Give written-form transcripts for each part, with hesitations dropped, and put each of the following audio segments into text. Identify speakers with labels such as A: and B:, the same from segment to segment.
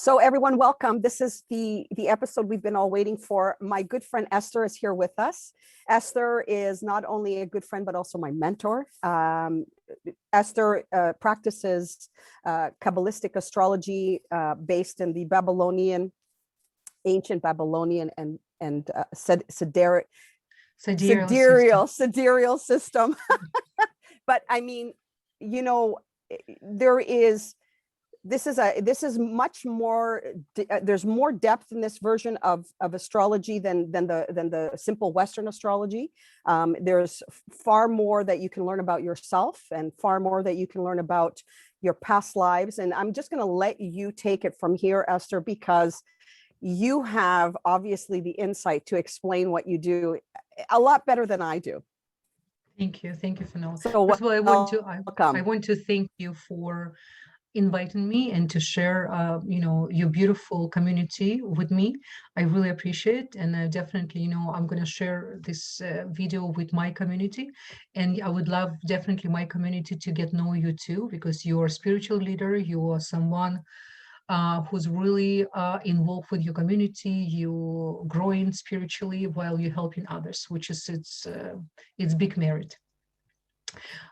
A: So everyone, welcome. This is the episode we've been all waiting for. My good friend Esther is here with us. Esther is not only a good friend, but also my mentor. Esther practices Kabbalistic astrology based in the ancient Babylonian and sidereal system. But I mean, you know, this is much more. There's more depth in this version of astrology than the simple Western astrology. There's far more that you can learn about yourself, and far more that you can learn about your past lives. And I'm just going to let you take it from here, Esther, because you have obviously the insight to explain what you do a lot better than I do.
B: Thank you, Fanoula.
A: So
B: first of all,
A: welcome.
B: I want to thank you for inviting me and to share your beautiful community with me. I really appreciate it, and definitely I'm going to share this video with my community, and I would love definitely my community to get know you too, because you're a spiritual leader. You are someone who's really involved with your community. You growing spiritually while you're helping others, which is it's big merit.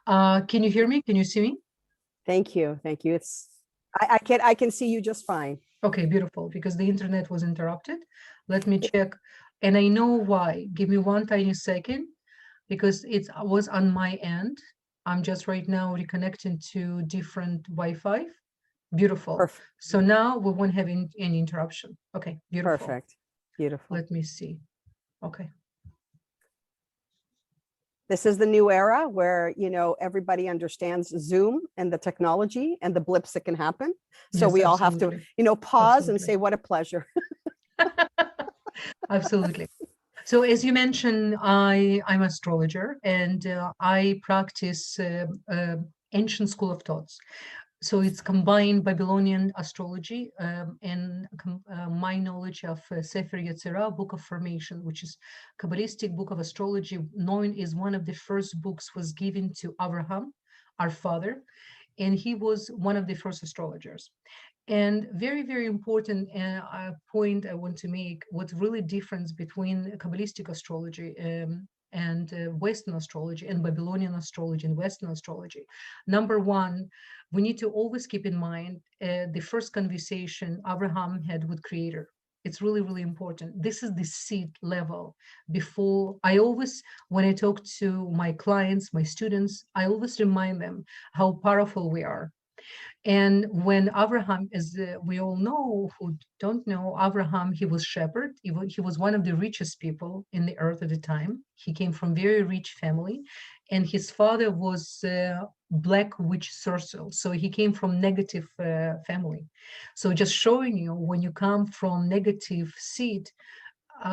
B: Can you hear me? Can you see me?
A: Thank you. I can see you just fine.
B: Okay, beautiful, because the internet was interrupted. Let me check, and I know why. Give me one tiny second, because it was on my end. I'm just right now reconnecting to different Wi-Fi. Beautiful. Perfect. So now we won't have any interruption. Okay, beautiful.
A: Perfect. Beautiful.
B: Let me see. Okay.
A: This is the new era where, everybody understands Zoom and the technology and the blips that can happen. So yes, we all have to, pause and say, what a pleasure.
B: Absolutely. So as you mentioned, I'm an astrologer, and I practice ancient school of thoughts. So it's combined Babylonian astrology and my knowledge of Sefer Yezirah, Book of Formation, which is Kabbalistic book of astrology, known as one of the first books was given to Abraham, our father, and he was one of the first astrologers. And very, very important point I want to make, what's really difference between Kabbalistic astrology and Western astrology and Babylonian astrology and Western astrology. Number one, we need to always keep in mind the first conversation Abraham had with Creator. It's really, really important. This is the seed level. Before, I always, when I talk to my clients, my students, I always remind them how powerful we are. And when Abraham, as we all know, who don't know, Abraham, he was shepherd. He was one of the richest people in the earth at the time. He came from very rich family, and his father was black witch sorcerer. So he came from negative family. So just showing you, when you come from negative seed,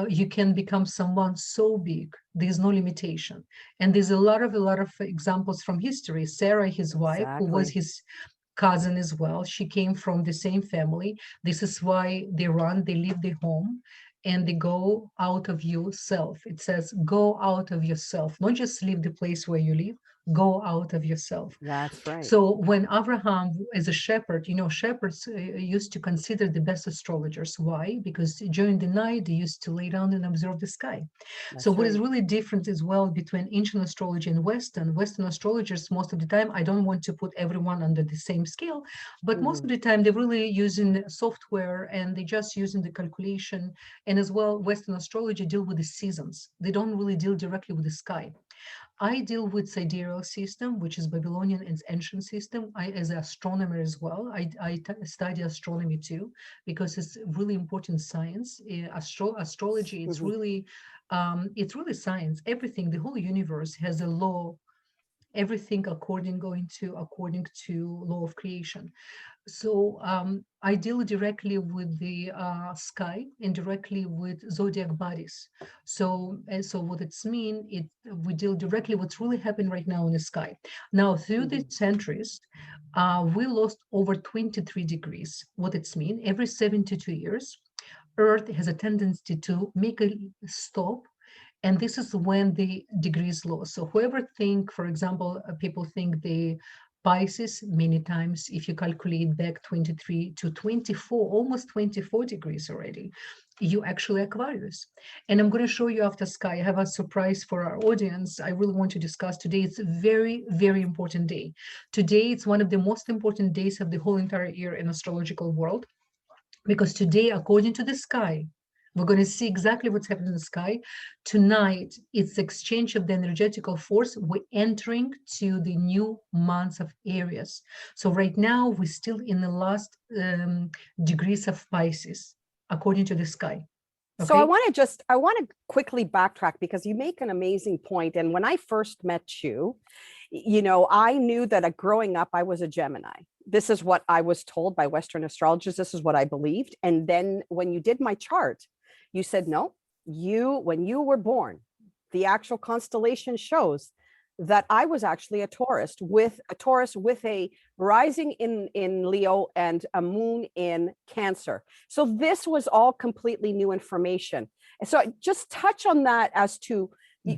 B: you can become someone so big. There's no limitation. And there's a lot of examples from history. Sarah, his wife, who was his cousin as well, she came from the same family. This is why they leave their home, and they go out of yourself. It says go out of yourself, not just leave the place where you live, go out of yourself.
A: That's right.
B: So when Abraham, as a shepherd, shepherds used to consider the best astrologers. Why? Because during the night they used to lay down and observe the sky. That's so what is really different as well between ancient astrology and Western astrologers, most of the time, I don't want to put everyone under the same scale, but most of the time they're really using software, and they're just using the calculation. And as well, Western astrology deal with the seasons. They don't really deal directly with the sky. I deal with sidereal system, which is Babylonian and ancient system. As an astronomer as well, I study astronomy too, because it's really important science. Astrology, it's really science. Everything, the whole universe has a law. Everything according to law of creation. So I deal directly with the sky and directly with zodiac bodies. So what it's mean, we deal directly what's really happening right now in the sky. Now, through the centuries, we lost over 23 degrees. What it's mean, every 72 years, Earth has a tendency to make a stop. And this is when the degrees lost. So whoever think, for example, people think the Pisces, many times, if you calculate back 23 to 24, almost 24 degrees already, you actually Aquarius. And I'm going to show you after sky. I have a surprise for our audience. I really want to discuss today. It's a very, very important day. Today, it's one of the most important days of the whole entire year in astrological world, because today, according to the sky, we're going to see exactly what's happening in the sky. Tonight, it's exchange of the energetical force. We're entering to the new months of Aries. So right now, we're still in the last degrees of Pisces, according to the sky. Okay?
A: So I want to quickly backtrack, because you make an amazing point. And when I first met you, I knew that growing up, I was a Gemini. This is what I was told by Western astrologers. This is what I believed. And then when you did my chart, you said, no, when you were born, the actual constellation shows that I was actually a Taurus with a rising in Leo and a moon in Cancer. So this was all completely new information. And so just touch on that as to,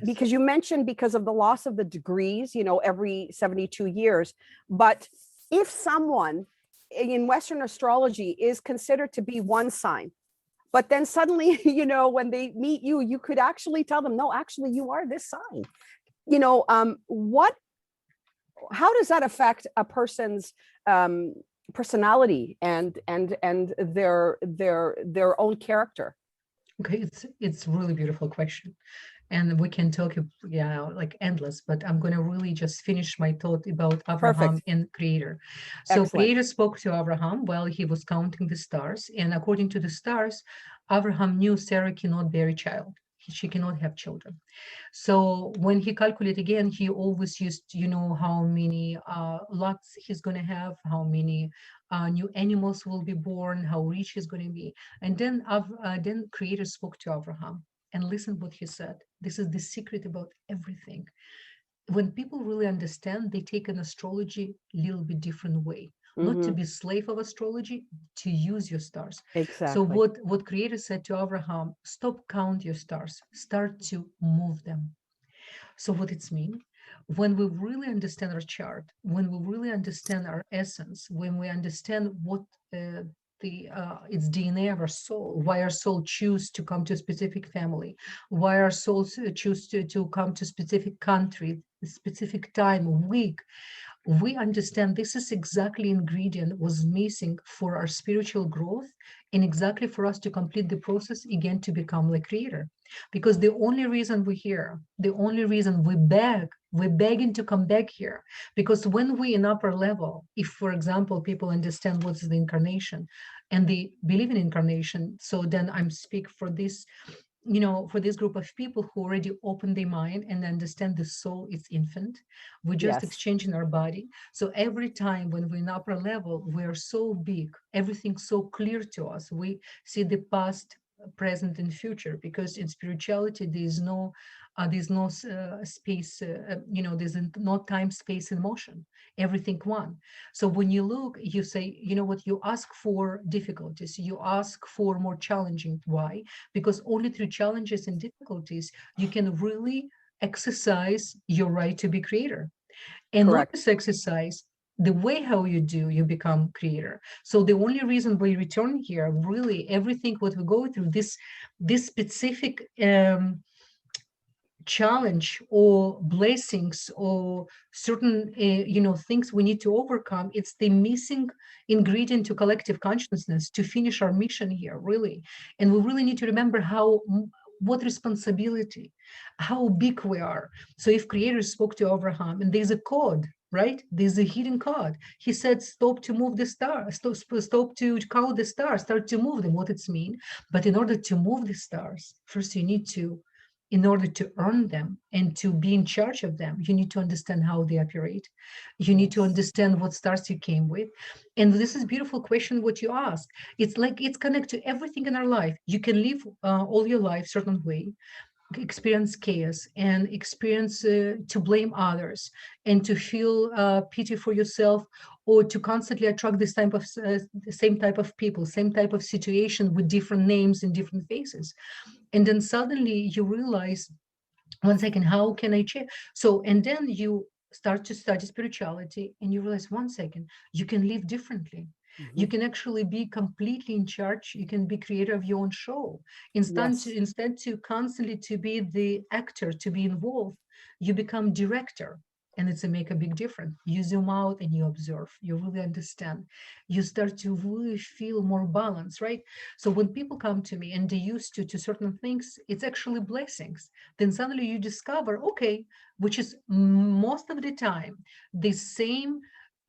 A: because you mentioned because of the loss of the degrees, every 72 years. But if someone in Western astrology is considered to be one sign, but then suddenly, when they meet you, you could actually tell them, no, actually, you are this sign. How does that affect a person's personality and their own character?
B: Okay, it's a really beautiful question, and we can talk like endless, but I'm going to really just finish my thought about Abraham and Creator. So
A: Excellent.
B: Creator spoke to Abraham while he was counting the stars, and according to the stars, Abraham knew Sarah cannot bear a child. She cannot have children. So when he calculated again, he always used, how many lots he's going to have, how many new animals will be born, how rich he's going to be. And then Creator spoke to Abraham, and listen what he said. This is the secret about everything. When people really understand, they take an astrology a little bit different way. Not to be slave of astrology, to use your stars.
A: Exactly.
B: So what Creator said to Abraham, stop count your stars, start to move them. So what it's mean? When we really understand our chart, when we really understand our essence, when we understand what its DNA of our soul, why our soul choose to come to a specific family, why our souls choose to come to a specific country, a specific time, week, we understand this is exactly ingredient was missing for our spiritual growth, and exactly for us to complete the process again to become like Creator. Because the only reason we're here, the only reason we're begging to come back here, because when we in upper level, if for example people understand what's the incarnation and they believe in incarnation, so then I'm speak for this, for this group of people who already open their mind and understand the soul is infant. We're just exchanging our body. So every time when we're in upper level, we're so big, everything's so clear to us. We see the past, present, and future, because in spirituality there's no space, there's no time, space, and motion, everything one. So when you look, you say, what, you ask for difficulties, you ask for more challenging. Why? Because only through challenges and difficulties you can really exercise your right to be Creator. And not just exercise, the way how you do, you become Creator. So the only reason we return here, really everything what we go through, this specific challenge or blessings or certain things we need to overcome, it's the missing ingredient to collective consciousness to finish our mission here, really. And we really need to remember what responsibility, how big we are. So if Creator spoke to Abraham, and there's a code, right? There's a hidden code. He said, stop to move the stars, stop to count the stars, start to move them, what it's mean. But in order to move the stars, first you need to, in order to earn them and to be in charge of them, you need to understand how they operate. You need to understand what stars you came with. And this is a beautiful question what you ask. It's like it's connected to everything in our life. You can live all your life certain way, experience chaos and experience to blame others and to feel pity for yourself, or to constantly attract this type of same type of people, same type of situation with different names and different faces. And then suddenly you realize, one second, how can I change? So, and then you start to study spirituality, and you realize, one second, you can live differently. You can actually be completely in charge. You can be creator of your own show.
A: Yes.
B: Instead to constantly to be the actor, to be involved, you become director. And it's a make a big difference. You zoom out and you observe. You really understand. You start to really feel more balance, right? So when people come to me and they used to certain things, it's actually blessings. Then suddenly you discover, okay, which is most of the time the same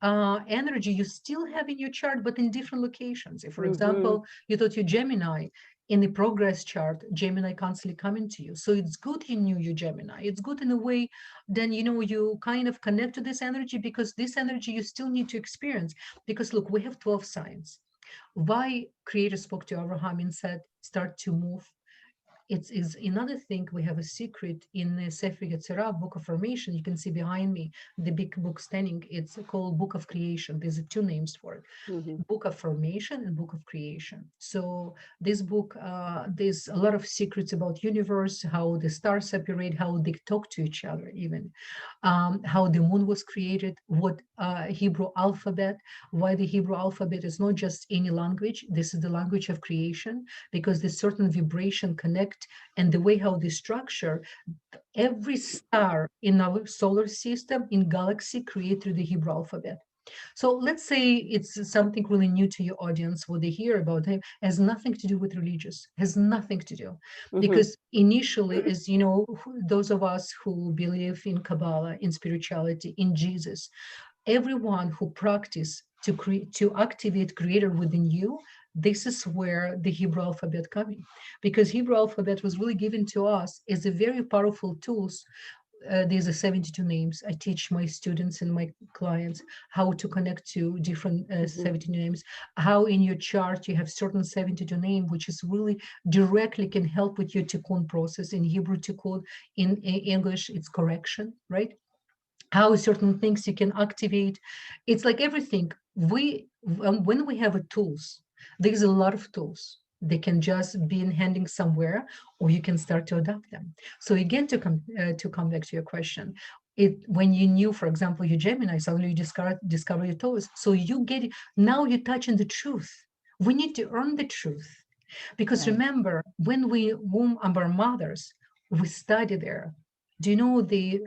B: energy you still have in your chart, but in different locations. If, for example, you thought you're Gemini, in the progress chart, Gemini constantly coming to you. So it's good you knew you Gemini. It's good in a way, then, you kind of connect to this energy, because this energy you still need to experience. Because look, we have 12 signs. Why Creator spoke to Abraham and said, start to move? It is another thing. We have a secret in the Sefer Yezirah, Book of Formation. You can see behind me the big book standing. It's called Book of Creation. There's two names for it. Book of Formation and Book of Creation. So this book, there's a lot of secrets about universe, how the stars separate, how they talk to each other, even how the moon was created, what Hebrew alphabet, why the Hebrew alphabet is not just any language. This is the language of creation, because there's certain vibration connect, and the way how they structure every star in our solar system, in galaxy, create through the Hebrew alphabet. So let's say it's something really new to your audience, what they hear about him has nothing to do with religious, has nothing to do. Because initially, as you know, those of us who believe in Kabbalah, in spirituality, in Jesus, everyone who practice to activate creator within you, this is where the Hebrew alphabet coming, because Hebrew alphabet was really given to us as a very powerful tools. There's a 72 names. I teach my students and my clients how to connect to different 72 names, how in your chart you have certain 72 name, which is really directly can help with your tikkun process. In Hebrew tikkun, in English it's correction, right? How certain things you can activate. It's like everything. When we have a tools, there's a lot of tools. They can just be in handing somewhere, or you can start to adapt them. So again, to come back to your question, when you knew, for example, you Gemini, suddenly you discover your toes. So you get it. Now you're touching the truth. We need to earn the truth, because remember, when we womb our mothers, we study there. Do you know the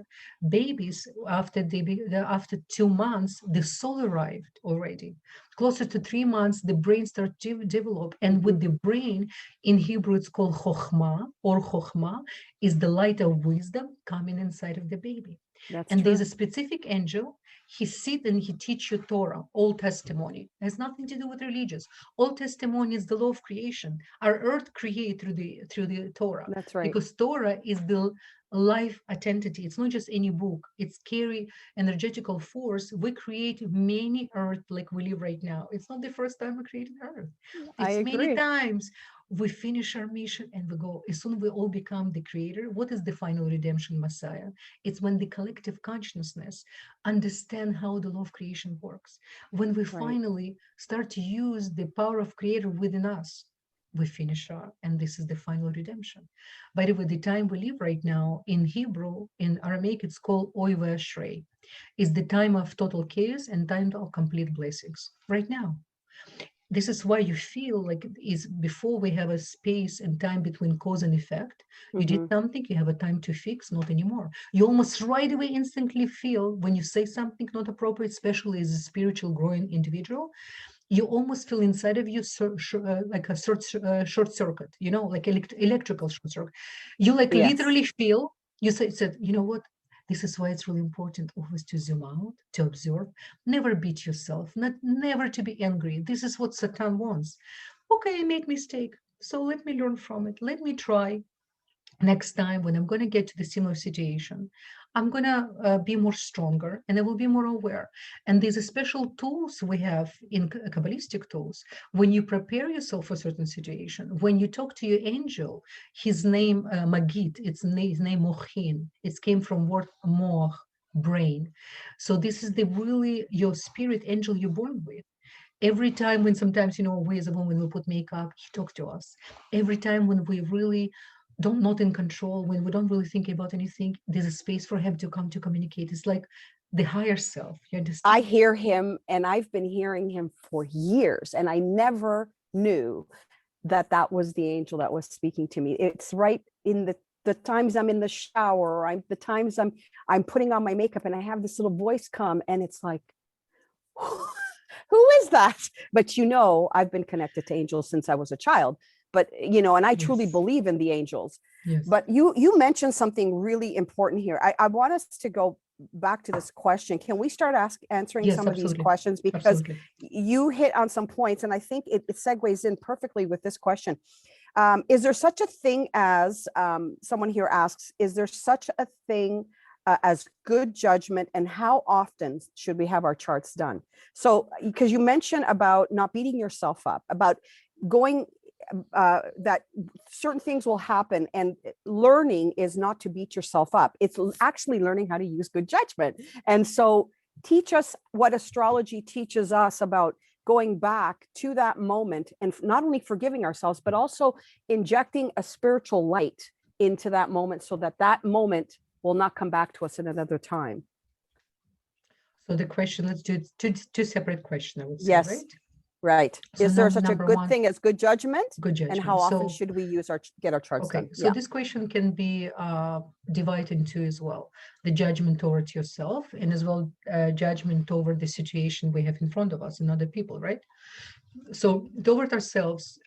B: babies, after 2 months, the soul arrived already. Closer to 3 months, the brain starts to develop. And with the brain, in Hebrew, it's called chokhmah, or chokhmah, is the light of wisdom coming inside of the baby. And there's a specific angel. He sit and he teach you Torah, Old Testimony. It has nothing to do with religious. Old Testimony is the law of creation. Our earth create through the Torah.
A: That's right.
B: Because Torah is the life identity. It's not just any book. It's carry energetical force. We create many earth like we live right now. It's not the first time we created earth. It's many times we finish our mission and we go. As soon as we all become the creator, what is the final redemption Messiah? It's when the collective consciousness understand how the law of creation works. When we finally start to use the power of creator within us, we finish our, and this is the final redemption. By the way, the time we live right now in Hebrew, in Aramaic, it's called Oy V'Ashrei. It's the time of total chaos and time of complete blessings right now. This is why you feel like is before we have a space and time between cause and effect. You did something, you have a time to fix, not anymore. You almost right away instantly feel when you say something not appropriate, especially as a spiritual growing individual, you almost feel inside of you like a short circuit, like electrical short circuit. You like literally feel, you said, you know what? This is why it's really important always to zoom out, to observe, never beat yourself, never to be angry. This is what Satan wants. Okay, I make mistake. So let me learn from it. Let me try next time when I'm going to get to the similar situation. I'm going to be more stronger and I will be more aware. And there's a special tools we have in Kabbalistic tools. When you prepare yourself for a certain situation, when you talk to your angel, his name, Magid, his name Mochin, it came from word moch, brain. So this is the really your spirit angel you're born with. Every time when sometimes, we as a woman, we put makeup, he talks to us. Every time when we really not in control, when we don't really think about anything, there's a space for him to come to communicate. It's like the higher self. You understand?
A: I hear him, and I've been hearing him for years, and I never knew that that was the angel that was speaking to me. It's right in the times I'm in the shower, or the times I'm putting on my makeup, and I have this little voice come, and it's like, who is that? But I've been connected to angels since I was a child. But and I truly
B: Yes.
A: believe in the angels.
B: Yes.
A: But you mentioned something really important here. I want us to go back to this question. Can we start answering
B: Yes,
A: some of these
B: absolutely.
A: questions? Because
B: Absolutely.
A: you hit on some points, and I think it segues in perfectly with this question. Is there such a thing as, someone here asks, is there such a thing as good judgment, and how often should we have our charts done? So, because you mentioned about not beating yourself up, about going, that certain things will happen, and learning is not to beat yourself up. It's actually learning how to use good judgment. And so teach us what astrology teaches us about going back to that moment, and not only forgiving ourselves, but also injecting a spiritual light into that moment, so that that moment will not come back to us in another time.
B: So the question, let's do two separate questions, I would say,
A: Yes.
B: right?
A: Right.
B: So
A: is there such a
B: number
A: good
B: one,
A: thing as good judgment?
B: good judgment.
A: And how often
B: So,
A: should we get our charts
B: okay,
A: done?
B: so this question can be divided into as well: the judgment towards yourself, and as well judgment over the situation we have in front of us and other people, right? So toward ourselves,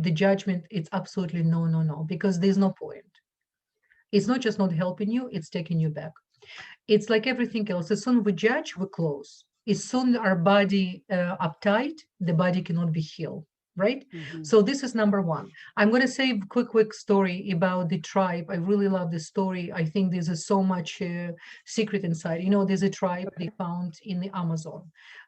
B: the judgment, it's absolutely no, because there's no point. It's not just not helping you, it's taking you back. It's like everything else. As soon as we judge, we close. As soon as our body uptight, the body cannot be healed, right? So this is number one. I'm going to say a quick story about the tribe. I really love this story. I think there's so much secret inside. There's a tribe they found in the Amazon,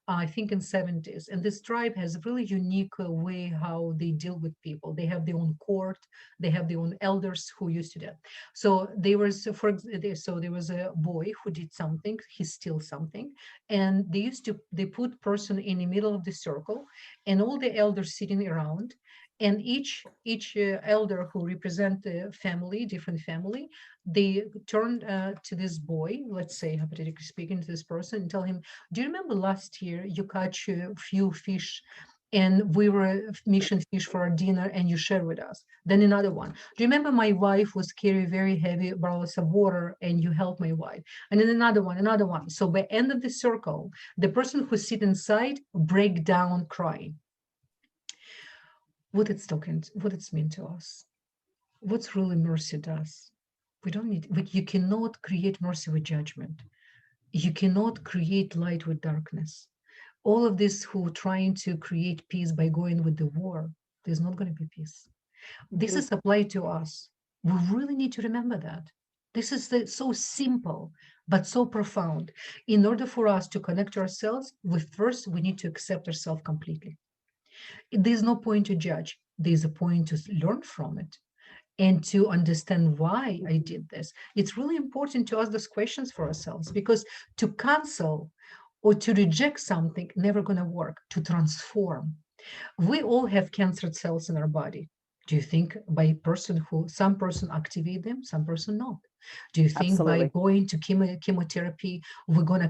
B: I think in 70s. And this tribe has a really unique way how they deal with people. They have their own court. They have their own elders who used to that. So there was a boy who did something. He stole something, and they put person in the middle of the circle, and all the elders sitting around, and each elder who represent the family, different family, they turn to this boy, let's say hypothetically speaking, to this person, and tell him, do you remember last year you catch a few fish, and we were mission fish for our dinner, and you share with us? Then another one, do you remember my wife was carrying very heavy barrels of water, and you helped my wife? And then another one. So by end of the circle, the person who sit inside break down crying. What it's mean to us, what's really mercy does. We don't need, but you cannot create mercy with judgment. You cannot create light with darkness. All of this who trying to create peace by going with the war, there's not going to be peace. This is applied to us. We really need to remember that. This is so simple, but so profound. In order for us to connect to ourselves, we need to accept ourselves completely. There's no point to judge. There's a point to learn from it and to understand why I did this. It's really important to ask those questions for ourselves, because to cancel or to reject something never going to work. To transform. We all have cancer cells in our body. Do you think by some person activate them, some person not? Do you think by going to chemotherapy we're gonna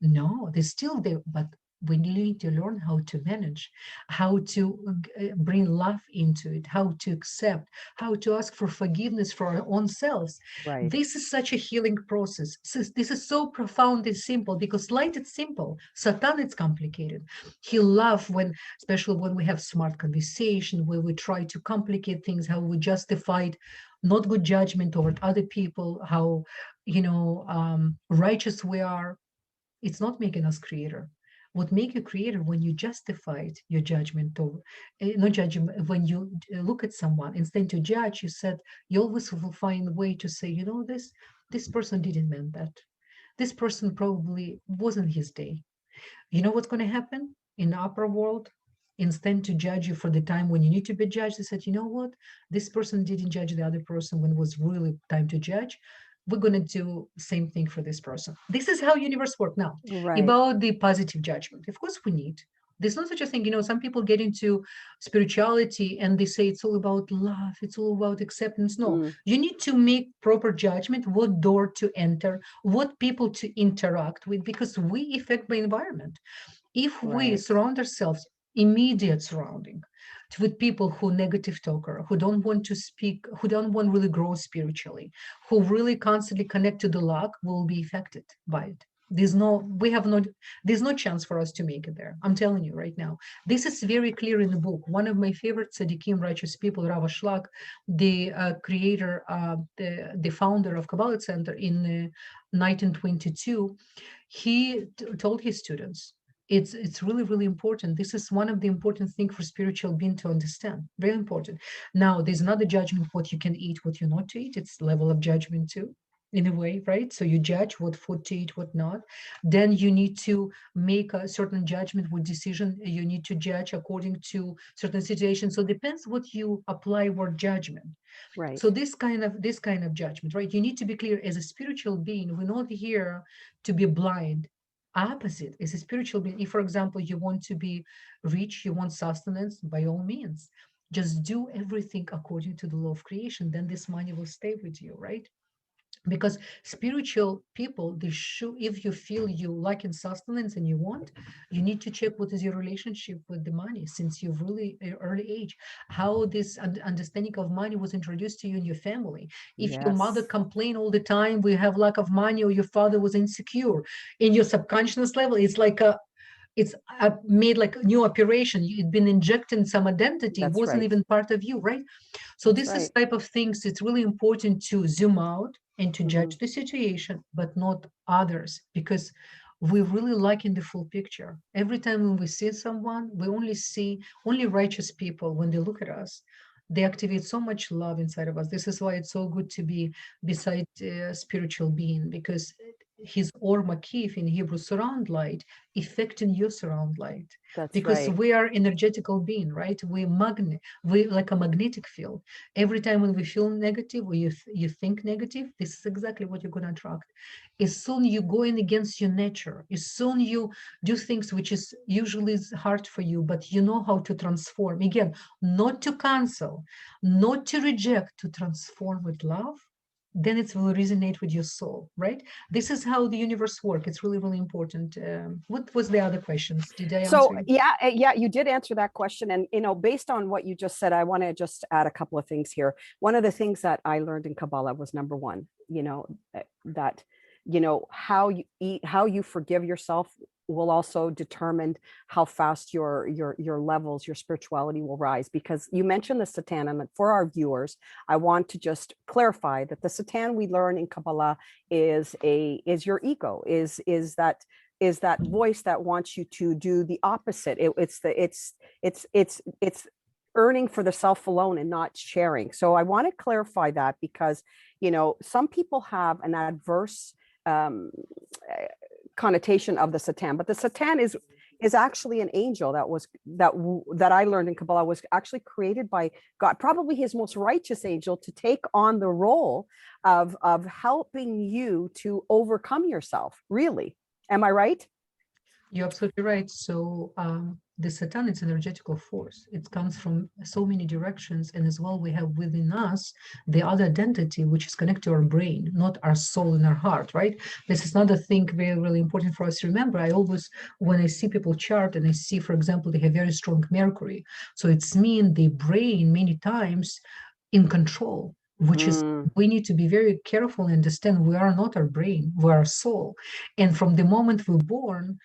B: no, they're still there, but we need to learn how to manage, how to bring love into it, how to accept, how to ask for forgiveness for our own selves.
A: Right.
B: This is such a healing process. This is so profound and simple, because light is simple. Satan, it's complicated. He loves especially when we have smart conversation, where we try to complicate things, how we justify not good judgment over other people, how righteous we are. It's not making us creator. What make you creator when you justified your judgment, or not judgment, when you look at someone instead to judge, you always will find a way to say, this person didn't mean that. This person probably wasn't his day. You know what's going to happen in the upper world? Instead to judge you for the time when you need to be judged, they said, you know what? This person didn't judge the other person when it was really time to judge. We're going to do the same thing for this person. This is how universe works now.
A: Right.
B: About the positive judgment. Of course, we need. There's no such a thing. Some people get into spirituality and they say it's all about love, it's all about acceptance. No,
A: Mm,
B: you need to make proper judgment, what door to enter, what people to interact with, because we affect the environment. If we
A: right.
B: surround ourselves, immediate surrounding, with people who negative talker, who don't want to speak, who don't want really grow spiritually, who really constantly connect to the luck, will be affected by it. There's no chance for us to make it there. I'm telling you right now. This is very clear in the book. One of my favorite tzaddikim, righteous people, Rav Ashlag, the creator, the founder of Kabbalah Center in 1922, he told his students, it's really, really important. This is one of the important things for spiritual being to understand. Very important. Now, there's another judgment, what you can eat, what you're not to eat. It's level of judgment too, in a way, right? So you judge what food to eat, what not. Then you need to make a certain judgment, what decision you need to judge according to certain situations. So it depends what you apply word judgment.
A: Right.
B: So this kind of judgment, right? You need to be clear, as a spiritual being, we're not here to be blind. Opposite, as a spiritual being, if, for example, you want to be rich, you want sustenance, by all means, just do everything according to the law of creation, then this money will stay with you, right? Because spiritual people, they show, if you feel you like in sustenance and you want, you need to check what is your relationship with the money since you've really early age, how this understanding of money was introduced to you in your family. If your mother
A: Yes.
B: complained all the time, we have lack of money, or your father was insecure, in your subconscious level, it's like it's made like a new operation. You'd been injecting some identity,
A: That's
B: wasn't
A: right.
B: even part of you, right? So
A: That's
B: this is
A: right.
B: type of things. It's really important to zoom out and to
A: Hmm.
B: judge the situation, but not others, because we really like in the full picture. Every time when we see someone, we only see only righteous people. When they look at us, they activate so much love inside of us. This is why it's so good to be beside a spiritual being, because his or makif in Hebrew, surround light, affecting your surround light,
A: That's
B: because
A: right.
B: we are energetical being, right? We like a magnetic field. Every time when we feel negative, or you think negative, this is exactly what you're going to attract. As soon you go in against your nature, as soon you do things which is usually is hard for you, but you know how to transform, again, not to cancel, not to reject, to transform with love, then it will resonate with your soul, right? This is how the universe works. It's really, really important. What was the other questions? Did I answer
A: So
B: you?
A: yeah, you did answer that question. And based on what you just said, I want to just add a couple of things here. One of the things that I learned in Kabbalah was, number one, that how you eat, how you forgive yourself will also determine how fast your levels, your spirituality will rise. Because you mentioned the Satan, and for our viewers, I want to just clarify that the Satan we learn in Kabbalah is your ego, is that voice that wants you to do the opposite. It's earning for the self alone and not sharing. So I want to clarify that, because some people have an adverse um, connotation of the Satan, but the Satan is actually an angel that I learned in Kabbalah was actually created by God, probably his most righteous angel, to take on the role of helping you to overcome yourself. Really. Am I right?
B: You're absolutely right. So the Satan is an energetical force. It comes from so many directions. And as well, we have within us the other identity, which is connected to our brain, not our soul and our heart, right? This is another thing very, really important for us to remember. I always, when I see people chart and I see, for example, they have very strong Mercury. So it's mean the brain many times in control, which is,
A: Mm,
B: we need to be very careful and understand we are not our brain, we are our soul. And from the moment we're born,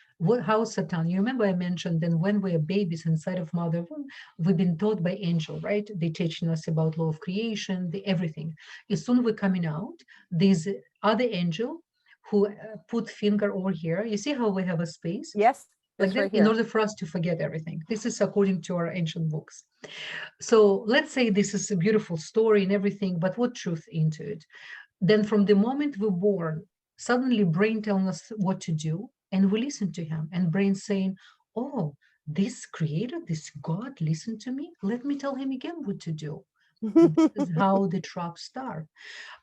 B: how Satan, you remember I mentioned then when we are babies inside of mother womb, we've been taught by angel, right? They teaching us about law of creation, everything. As soon as we're coming out, there's other angel who put finger over here. You see how we have a space?
A: yes,
B: Like
A: it's
B: that,
A: right
B: in
A: here.
B: order for us to forget everything. This is according to our ancient books. So let's say this is a beautiful story and everything, but what truth into it? Then from the moment we're born, suddenly brain telling us what to do, and we listen to him, and brain saying, oh, this creator, this God listened to me. Let me tell him again what to do. This is how the traps start.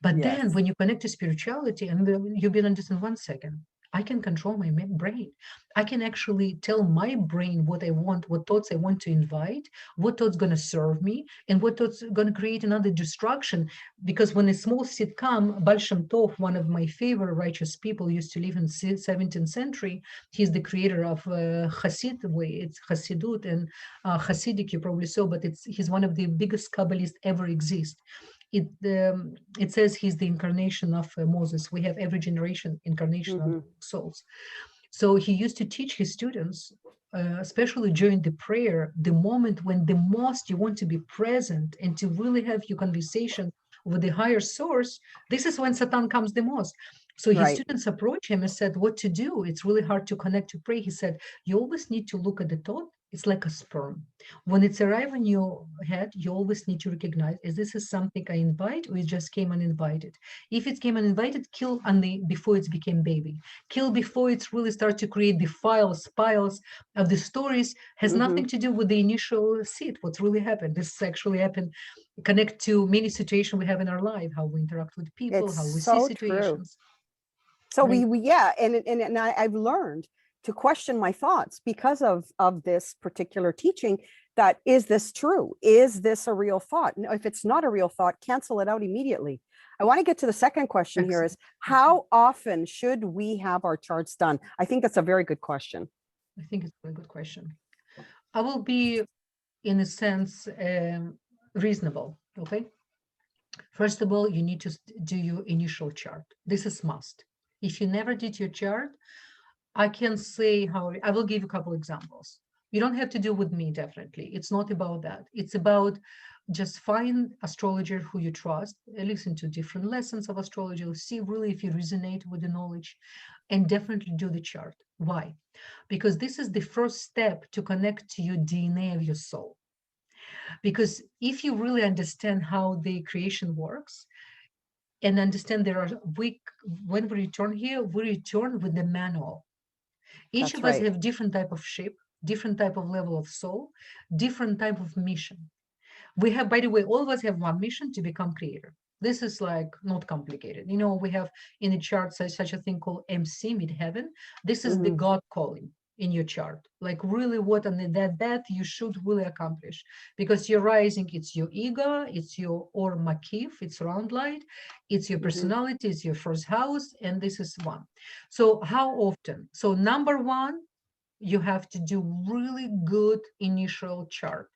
B: But then
A: Yes.
B: when you connect to spirituality, and you've been understand 1 second, I can control my brain. I can actually tell my brain what I want, what thoughts I want to invite, what thoughts going to serve me, and what thoughts going to create another destruction. Because when a small seed come, Baal Shem Tov, one of my favorite righteous people, used to live in 17th century. He's the creator of Hasid way. It's Hasidut and Hasidic, you probably saw, but he's one of the biggest Kabbalists ever exist. It says he's the incarnation of Moses. We have every generation incarnation of souls. So he used to teach his students, especially during the prayer, the moment when the most you want to be present and to really have your conversation with the higher source, this is when Satan comes the most. So his students approached him and said, what to do? It's really hard to connect to pray. He said, you always need to look at the thought. It's like a sperm. When it's arrived in your head, you always need to recognize, is this is something I invite or it just came uninvited? If it came uninvited, kill before it became baby. Kill before it's really start to create the piles of the stories. Has nothing to do with the initial seed, what's really happened. This actually happened, connect to many situations we have in our life, how we interact with people, how we see situations.
A: So and I've learned to question my thoughts because of this particular teaching. That is this true? Is this a real thought? No, if it's not a real thought, cancel it out immediately. I want to get to the second question here is, how often should we have our charts done? I think that's a very good question.
B: I think it's a very good question. I will be, in a sense, reasonable, okay? First of all, you need to do your initial chart. This is must. If you never did your chart, I can say how, I will give you a couple examples. You don't have to do with me, definitely. It's not about that. It's about just find astrologer who you trust, listen to different lessons of astrology, see really if you resonate with the knowledge, and definitely do the chart. Why? Because this is the first step to connect to your DNA of your soul. Because if you really understand how the creation works, and understand when we return here, we return with the manual. Each of us have different type of ship, different type of level of soul, different type of mission. We have, by the way, all of us have one mission: to become creator. This is like not complicated. You know, we have in the chart such a thing called MC, midheaven. This is the God calling in your chart, like really what on that you should really accomplish, because your rising, it's your ego, it's your or makif, it's round light, it's your personality, it's your first house, and this is one. So how often? So number one, you have to do really good initial chart.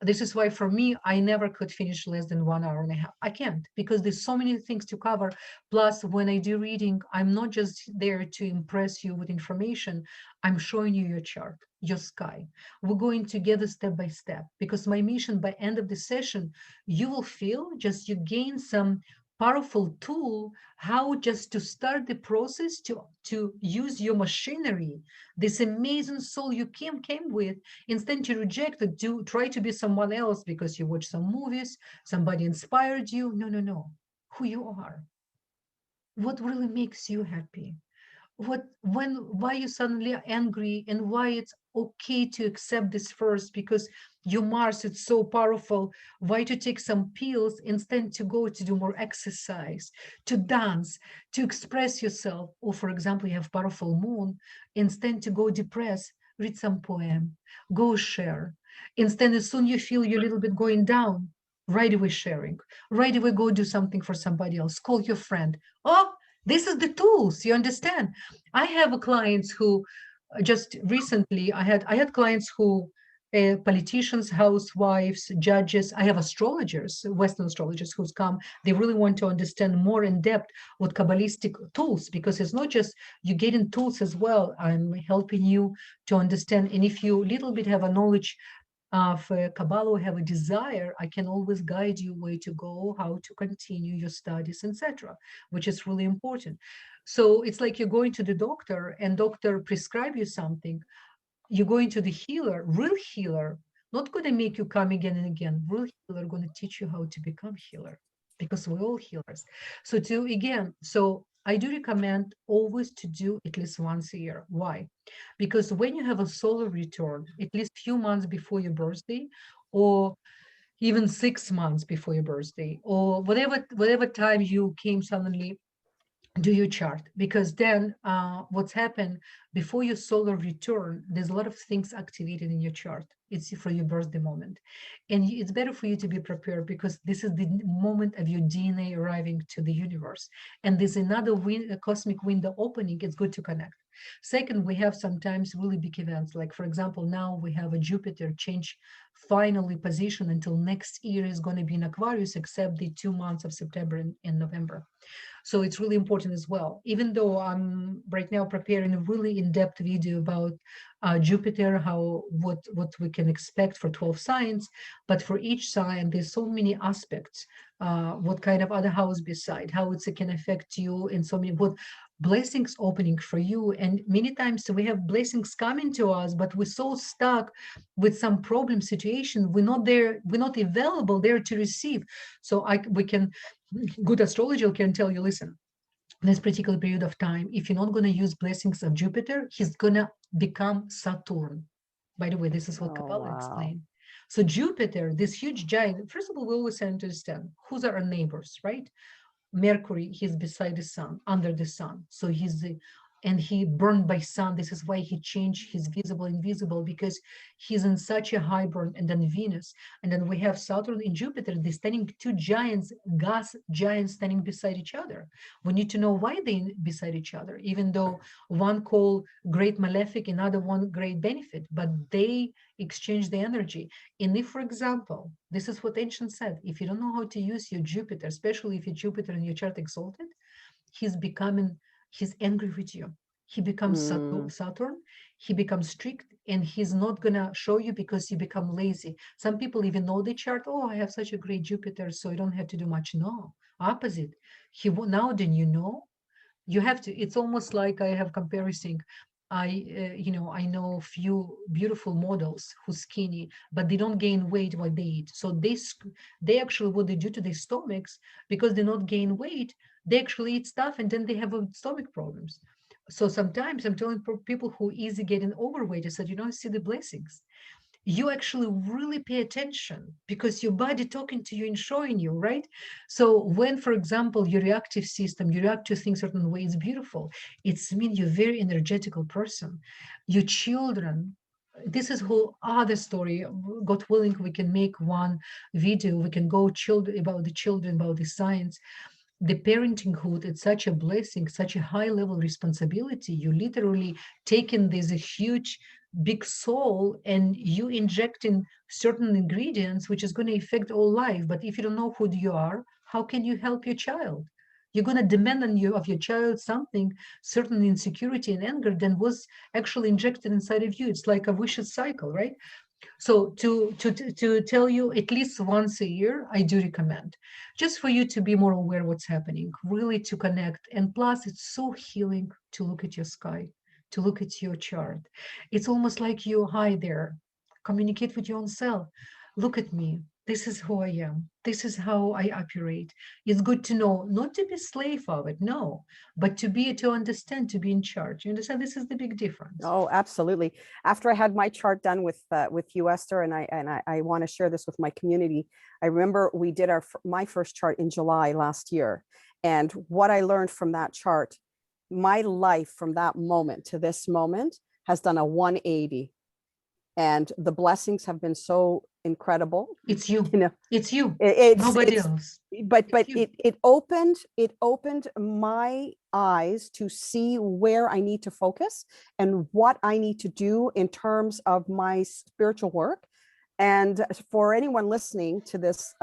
B: This is why for me, I never could finish less than 1 hour and a half. I can't, because there's so many things to cover. Plus, when I do reading, I'm not just there to impress you with information. I'm showing you your chart, your sky. We're going together step by step, because my mission by end of the session, you will feel just you gain some powerful tool how just to start the process to use your machinery, this amazing soul you came with, instead to reject it, to try to be someone else because you watched some movies, somebody inspired you. No, who you are, what really makes you happy, why you suddenly are angry, and why it's okay to accept this first, because your Mars is so powerful. Why to take some pills instead to go to do more exercise, to dance, to express yourself? Or for example, you have powerful moon, instead to go depressed, read some poem, go share. Instead, as soon you feel you're a little bit going down, right away sharing, right away go do something for somebody else, call your friend. Oh, this is the tools, you understand? I have clients who just recently, I had clients who, politicians, housewives, judges. I have astrologers, Western astrologers who's come. They really want to understand more in depth what Kabbalistic tools, because it's not just you getting tools as well. I'm helping you to understand. And if you little bit have a knowledge of Kabbalah or have a desire, I can always guide you where to go, how to continue your studies, etc., which is really important. So it's like you're going to the doctor and doctor prescribe you something. You're going to the healer, real healer, not going to make you come again and again. Real healer going to teach you how to become healer, because we're all healers. So I do recommend always to do at least once a year. Why? Because when you have a solar return, at least few months before your birthday, or even 6 months before your birthday, or whatever time you came suddenly do your chart, because then what's happened before your solar return, there's a lot of things activated in your chart. It's for your birthday moment, and it's better for you to be prepared, because this is the moment of your DNA arriving to the universe, and there's another cosmic window opening. It's good to connect. Second, we have sometimes really big events, like for example, now we have a Jupiter change finally position until next year is going to be in Aquarius, except the 2 months of September and November. So it's really important as well. Even though I'm right now preparing a really in-depth video about Jupiter, what we can expect for 12 signs, but for each sign, there's so many aspects. What kind of other house beside, how it can affect you, and so many, what blessings opening for you. And many times we have blessings coming to us, but we're so stuck with some problem situation. We're not there, we're not available there to receive. So we can, good astrologer can tell you, listen, this particular period of time, if you're not going to use blessings of Jupiter, he's going to become Saturn. By the way, this is what Kabbalah explained. So Jupiter, this huge giant, first of all, we always understand who's our neighbors, right? Mercury, he's beside the sun, under the sun. So and he burned by sun. This is why he changed his visible invisible, because he's in such a high burn. And then Venus, and then we have Saturn and Jupiter, they're standing, two giants, gas giants standing beside each other. We need to know why they beside each other, even though one called great malefic, another one great benefit, but they exchange the energy. And if, for example, this is what ancient said, if you don't know how to use your Jupiter, especially if your Jupiter in your chart exalted, he's angry with you. He becomes Saturn, he becomes strict, and he's not gonna show you because you become lazy. Some people even know the chart, oh, I have such a great Jupiter, so I don't have to do much. No, opposite. Now then you know, you have to, it's almost like I have comparison. I know a few beautiful models who's skinny, but they don't gain weight while they eat. So they actually, what they do to their stomachs, because they not gain weight, they actually eat stuff and then they have stomach problems. So sometimes I'm telling people who easy getting overweight, I said, see the blessings. You actually really pay attention because your body talking to you and showing you, right? So when, for example, your reactive system, you react to things certain way, it's beautiful. It's mean you're a very energetical person. Your children, this is whole other story. God willing, we can make one video. We can go about the children, about the science. The parentinghood, it's such a blessing, such a high level responsibility. You literally taking this huge big soul and you injecting certain ingredients which is going to affect all life. But if you don't know who you are, how can you help your child? You're going to demand on you of your child something, certain insecurity and anger that was actually injected inside of you. It's like a vicious cycle, right? So to tell you at least once a year, I do recommend, just for you to be more aware what's happening, really to connect. And plus, it's so healing to look at your sky, to look at your chart. It's almost like you hide there, communicate with your own self. Look at me. This is who I am. This is how I operate. It's good to know, not to be slave of it, no, but to understand, to be in charge. You understand? This is the big difference.
A: Oh, absolutely. After I had my chart done with you, Esther, and I want to share this with my community. I remember we did my first chart in July last year, and what I learned from that chart, my life from that moment to this moment has done a 180, and the blessings have been so incredible.
B: It's you. It's you. Nobody else.
A: But it opened my eyes to see where I need to focus and what I need to do in terms of my spiritual work. And for anyone listening to this,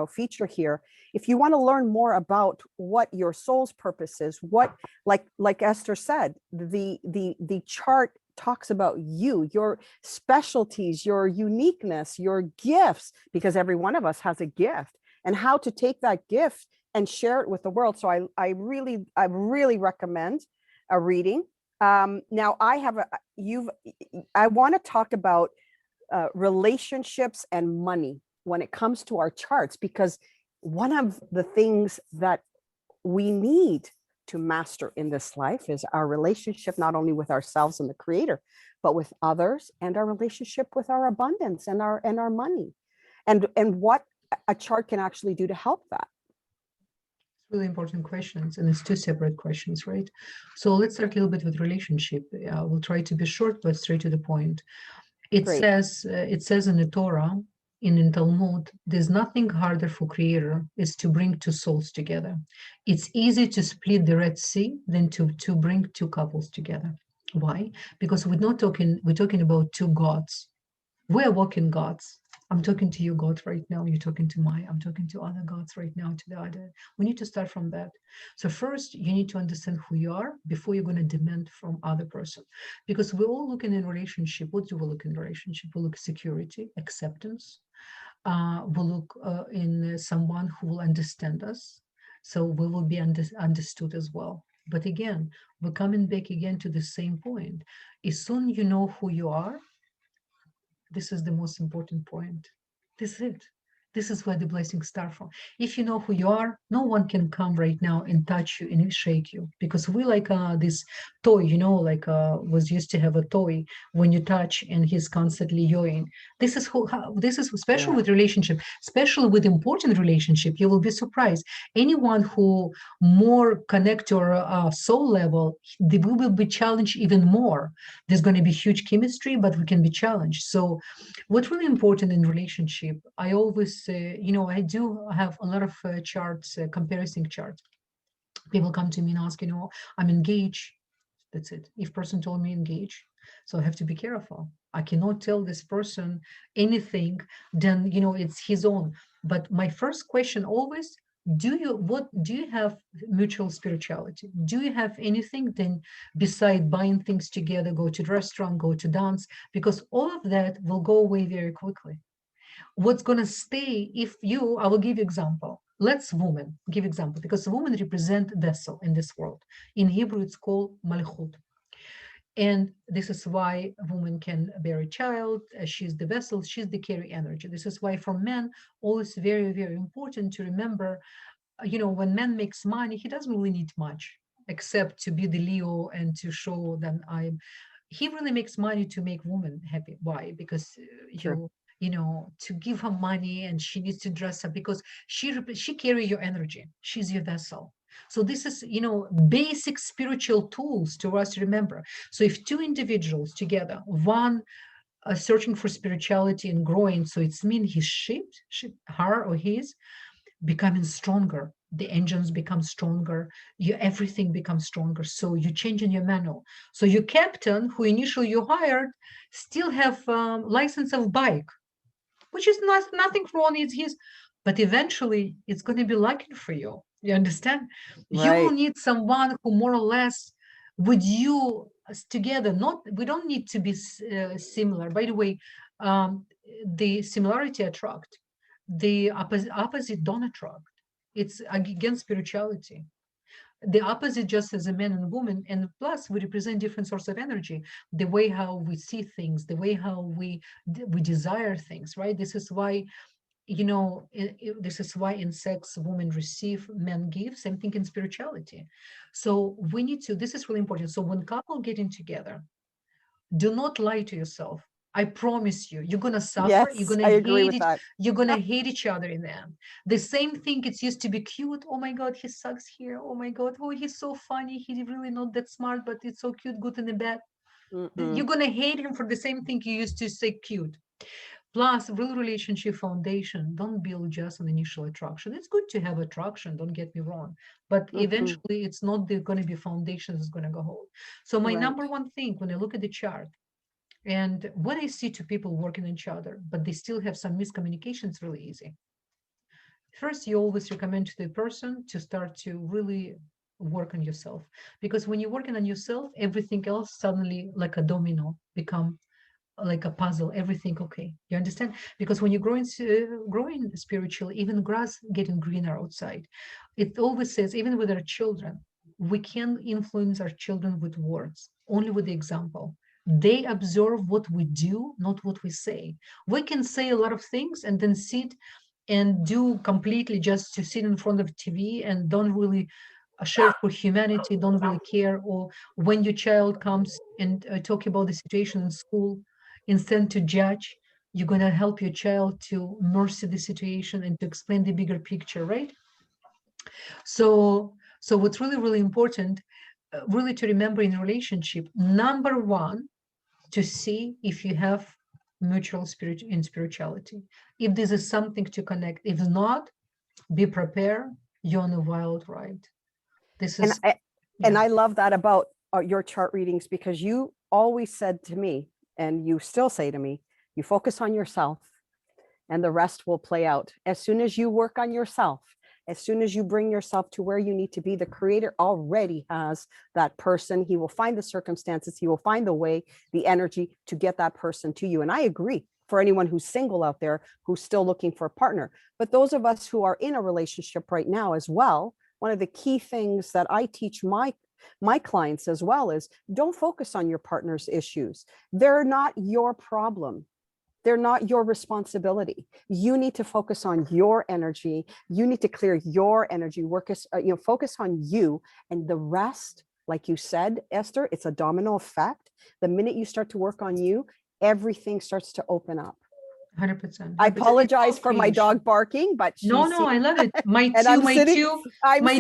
A: feature here, if you want to learn more about what your soul's purpose is, what, like Esther said, the chart talks about you, your specialties, your uniqueness, your gifts, because every one of us has a gift, and how to take that gift and share it with the world. So I really recommend a reading. Now I want to talk about relationships and money when it comes to our charts, because one of the things that we need to master in this life is our relationship, not only with ourselves and the creator, but with others, and our relationship with our abundance and our money, and what a chart can actually do to help that.
B: Really important questions, and it's two separate questions, right? So let's start a little bit with relationship. We'll try to be short but straight to the point.
A: Great.
B: It says in the Torah, in Talmud, there's nothing harder for creator is to bring two souls together. It's easy to split the Red Sea than to bring two couples together. Why? Because we're talking about two gods. We're walking gods. I'm talking to you, God, right now. You're talking to I'm talking to other gods right now, to the other. We need to start from that. So first, you need to understand who you are before you're going to demand from other person. Because we're all looking in relationship. What do we look in relationship? We look security, acceptance. We look in someone who will understand us. So we will be understood as well. But again, we're coming back again to the same point. As soon you know who you are, this is the most important point. This is it. This is where the blessings start from. If you know who you are, no one can come right now and touch you and shake you, because we like this toy, like was used to have a toy when you touch and he's constantly yawing. This is this is special with relationship, especially with important relationship. You will be surprised. Anyone who more connect to our soul level, we will be challenged even more. There's going to be huge chemistry, but we can be challenged. So what's really important in relationship, I always I do have a lot of charts, comparison charts. People come to me and ask, I'm engaged. That's it. If person told me engaged, so I have to be careful. I cannot tell this person anything, then, it's his own. But my first question always, do you have mutual spirituality? Do you have anything then beside buying things together, go to the restaurant, go to dance? Because all of that will go away very quickly. What's going to stay I will give you example. Let's woman give example, because women represent vessel in this world. In Hebrew, it's called malchut. And this is why a woman can bear a child. She's the vessel, she's the carry energy. This is why for men, always very, very important to remember, when man makes money, he doesn't really need much except to be the Leo and to show that he really makes money to make women happy. Why? Because to give her money, and she needs to dress up because she carry your energy. She's your vessel. So this is, basic spiritual tools to us to remember. So if two individuals together, one searching for spirituality and growing, so it's mean he's shaped, her or his, becoming stronger. The engines become stronger. Everything becomes stronger. So you change in your manual. So your captain, who initially you hired, still have license of bike, which is nothing wrong. It's his, but eventually it's going to be lucky for you. You understand? You will need someone who more or less with you together. We don't need to be similar. By the way, the similarity attract. The opposite don't attract. It's against spirituality. The opposite, just as a man and woman, and plus we represent different sources of energy, the way how we see things, the way how we desire things, right? This is why, this is why in sex women receive, men give. Same thing in spirituality. So we need to, this is really important. So when couple getting together, do not lie to yourself. I promise you, you're gonna suffer.
A: Yes,
B: you're gonna hate it. You're gonna hate each other in the end. The same thing. It's used to be cute. Oh my God, he sucks here. Oh my God, oh he's so funny. He's really not that smart, but it's so cute, good in the bed. You're gonna hate him for the same thing you used to say cute. Plus, real relationship foundation, don't build just on initial attraction. It's good to have attraction, don't get me wrong, but eventually it's not going to be foundation that's going to go hold. So my number one thing when I look at the chart, and when I see two people working on each other, but they still have some miscommunication, it's really easy. First, you always recommend to the person to start to really work on yourself, because when you're working on yourself, everything else suddenly, like a domino, become like a puzzle. Everything okay, you understand? Because when you're growing spiritually, even grass getting greener outside. It always says, even with our children, we can influence our children with words, only with the example. They observe what we do, not what we say. We can say a lot of things and then sit and do completely, just to sit in front of TV and don't really share for humanity, don't really care. Or when your child comes and talk about the situation in school, instead to judge, you're going to help your child to mercy the situation and to explain the bigger picture, right? So what's really, really important, really to remember in a relationship, number one, to see if you have mutual spirit in spirituality, if this is something to connect. If not, be prepared, you're on a wild ride. This
A: And
B: is
A: and I love that about your chart readings, because you always said to me, and you still say to me, you focus on yourself and the rest will play out. As soon as you work on yourself, as soon as you bring yourself to where you need to be, the creator already has that person. He will find the circumstances, he will find the way, the energy to get that person to you. And I agree, for anyone who's single out there, who's still looking for a partner. But those of us who are in a relationship right now as well, one of the key things that I teach my clients as well is, don't focus on your partner's issues. They're not your problem. They're not your responsibility. You need to focus on your energy. You need to clear your energy, focus on you, and the rest, like you said, Esther, it's a domino effect. The minute you start to work on you, everything starts to open up.
B: 100%.
A: I apologize for my dog barking, but
B: no, I love it. My
A: I'm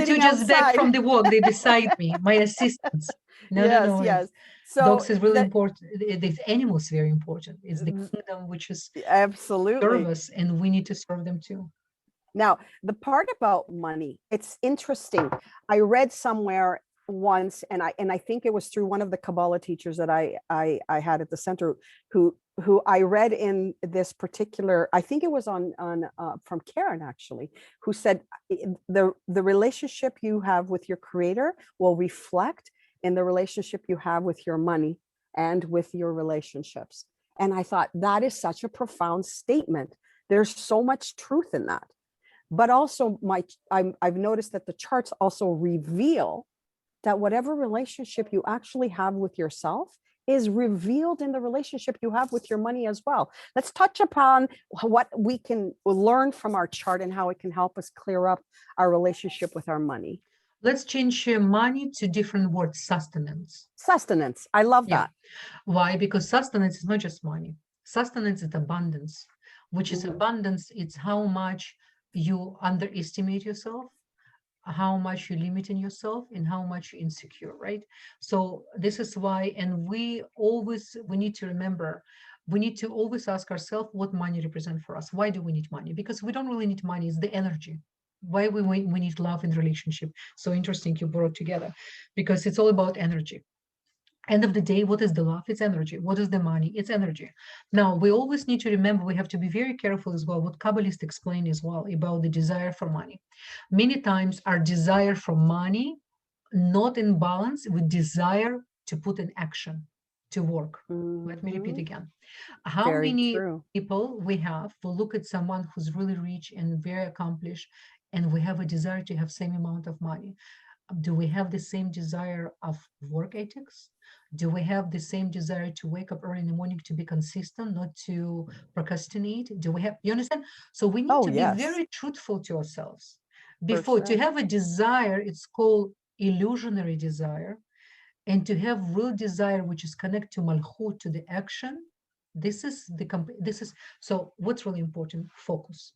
B: two just back from the walk. They beside me, my assistants.
A: Yes. So
B: dogs is really important. The animals is very important. It's the kingdom which is
A: absolutely
B: service, and we need to serve them too.
A: Now, the part about money, it's interesting. I read somewhere once, and I think it was through one of the Kabbalah teachers that I had at the center, who I read in this particular, I think it was on from Karen actually, who said the relationship you have with your creator will reflect in the relationship you have with your money and with your relationships. And I thought, that is such a profound statement. There's so much truth in that. But also I've noticed that the charts also reveal that whatever relationship you actually have with yourself is revealed in the relationship you have with your money as well. Let's touch upon what we can learn from our chart and how it can help us clear up our relationship with our money.
B: Let's change money to different words. Sustenance.
A: Sustenance. I love that.
B: Why? Because sustenance is not just money. Sustenance is abundance, which is abundance. It's how much you underestimate yourself, how much you limit in yourself, and how much you're insecure, right? So this is why, and we need to remember, we need to always ask ourselves what money represents for us. Why do we need money? Because we don't really need money, it's the energy. Why we need love in relationship. So interesting you brought together, because it's all about energy. End of the day, what is the love? It's energy. What is the money? It's energy. Now, we always need to remember, we have to be very careful as well, what Kabbalists explain as well about the desire for money. Many times our desire for money not in balance with desire to put in action, to work. Let me repeat again. How many people we have will look at someone who's really rich and very accomplished, and we have a desire to have same amount of money. Do we have the same desire of work ethics? Do we have the same desire to wake up early in the morning, to be consistent, not to procrastinate? Do we have, you understand? So we need to be very truthful to ourselves. Before, to have a desire, it's called illusionary desire. And to have real desire, which is connected to Malchut, to the action, so what's really important? Focus.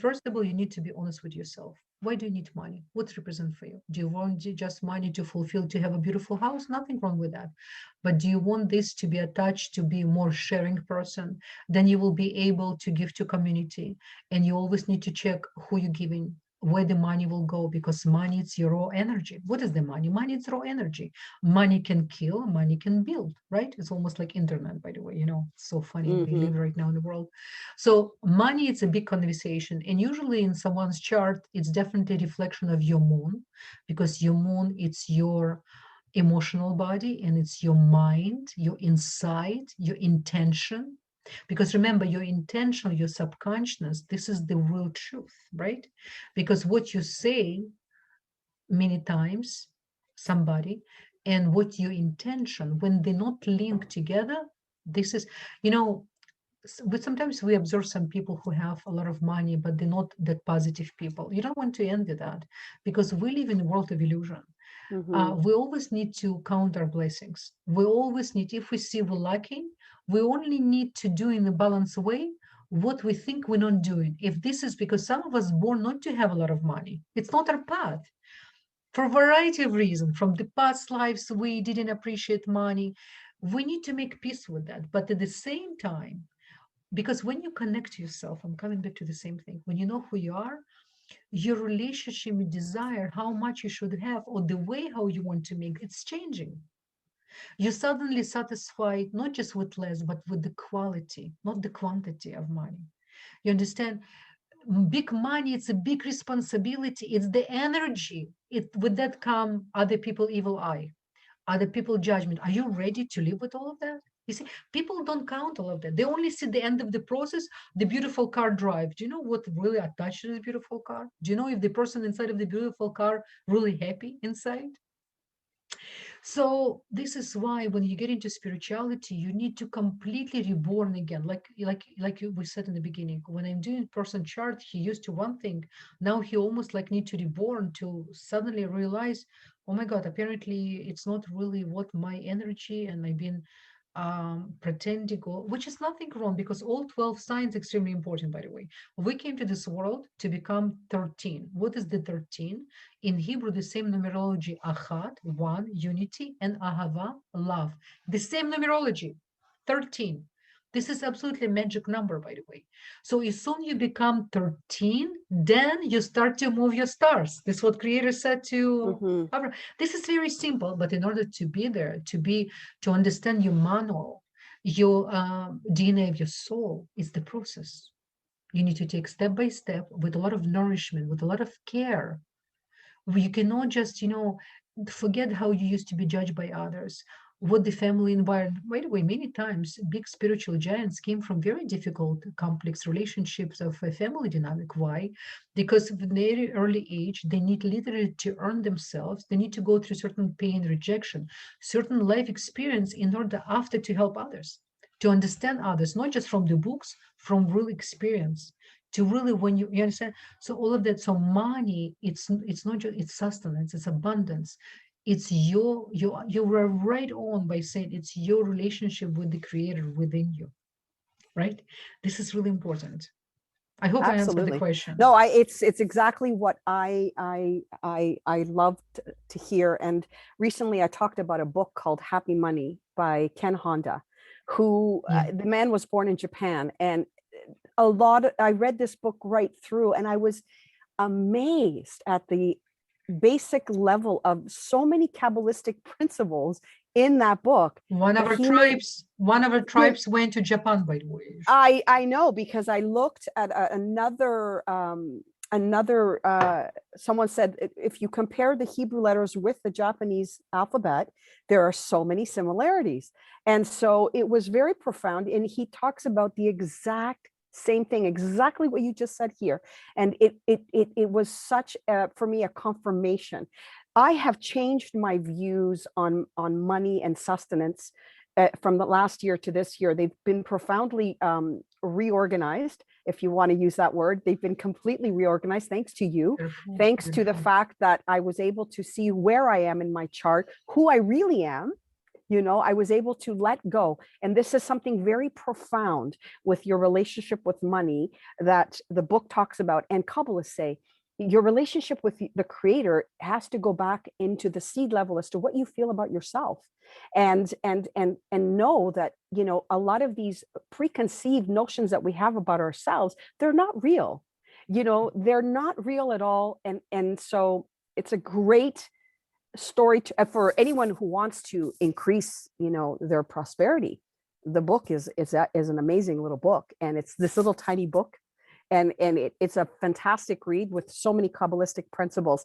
B: First of all, you need to be honest with yourself. Why do you need money? What represents for you? Do you want just money to fulfill, to have a beautiful house? Nothing wrong with that. But do you want this to be attached to be a more sharing person? Then you will be able to give to community. And you always need to check who you're giving, where the money will go, because money, it's your raw energy. What is the money? Money, it's raw energy. Money can kill, money can build, right? It's almost like internet, by the way, it's so funny. We live right now in the world. So money, it's a big conversation. And usually in someone's chart, it's definitely a reflection of your moon, because your moon, it's your emotional body, and it's your mind, your insight, your intention. Because remember, your intention, your subconscious, this is the real truth, right? Because what you say many times, somebody, and what your intention, when they're not linked together, this is, but sometimes we observe some people who have a lot of money, but they're not that positive people. You don't want to envy that, because we live in a world of illusion. We always need to count our blessings. We always need, if we see we're lacking, we only need to do in a balanced way what we think we're not doing. If this is because some of us born not to have a lot of money, it's not our path. For a variety of reasons, from the past lives, we didn't appreciate money. We need to make peace with that. But at the same time, because when you connect to yourself, I'm coming back to the same thing, when you know who you are, your relationship with desire, how much you should have, or the way how you want to make, it's changing. You're suddenly satisfied not just with less, but with the quality, not the quantity of money. You understand? Big money, it's a big responsibility. It's the energy. With that come other people evil eye, other people judgment. Are you ready to live with all of that? You see, people don't count all of that. They only see the end of the process, the beautiful car drive. Do you know what really attached to this beautiful car? Do you know if the person inside of the beautiful car really happy inside? So this is why when you get into spirituality, you need to completely reborn again. We said in the beginning, when I'm doing person chart, he used to one thing. Now he almost like need to reborn to suddenly realize, oh my God, apparently it's not really what my energy, and I've been pretending, which is nothing wrong, because all 12 signs extremely important, by the way. We came to this world to become 13. What is the 13? In Hebrew, the same numerology, achat, one, unity, and ahava, love. The same numerology, 13. This is absolutely a magic number, by the way. So as soon you become 13, then you start to move your stars. This is what Creator said to Abraham. This is very simple, but in order to be there, to understand your manual, your DNA of your soul, is the process. You need to take step by step with a lot of nourishment, with a lot of care. You cannot just, forget how you used to be judged by others, what the family environment. By the way, many times big spiritual giants came from very difficult, complex relationships of a family dynamic. Why? Because of very early age, they need literally to earn themselves. They need to go through certain pain, rejection, certain life experience in order after to help others, to understand others, not just from the books, from real experience. To really, when you understand, so all of that, so money, it's not just, it's sustenance, it's abundance. It's you were right on by saying it's your relationship with the Creator within you, right? This is really important. I hope I answered the question.
A: No, it's exactly what I loved to hear. And recently I talked about a book called Happy Money by Ken Honda, who the man was born in Japan, and I read this book right through, and I was amazed at the basic level of so many Kabbalistic principles in that book.
B: One of our tribes went to Japan, by the way.
A: I know, because I looked at someone said, if you compare the Hebrew letters with the Japanese alphabet, there are so many similarities. And so it was very profound. And he talks about the exact same thing, exactly what you just said here. And it was such for me a confirmation. I have changed my views on money and sustenance from the last year to this year. They've been profoundly reorganized, if you want to use that word. They've been completely reorganized, thanks to you, thanks to the fact that I was able to see where I am in my chart, who I really am. I was able to let go. And this is something very profound with your relationship with money that the book talks about, and Kabbalists say your relationship with the Creator has to go back into the seed level as to what you feel about yourself, and know that a lot of these preconceived notions that we have about ourselves, they're not real. They're not real at all. And so it's a great story for anyone who wants to increase their prosperity. The book is an amazing little book, and it's this little tiny book, and it's a fantastic read with so many Kabbalistic principles.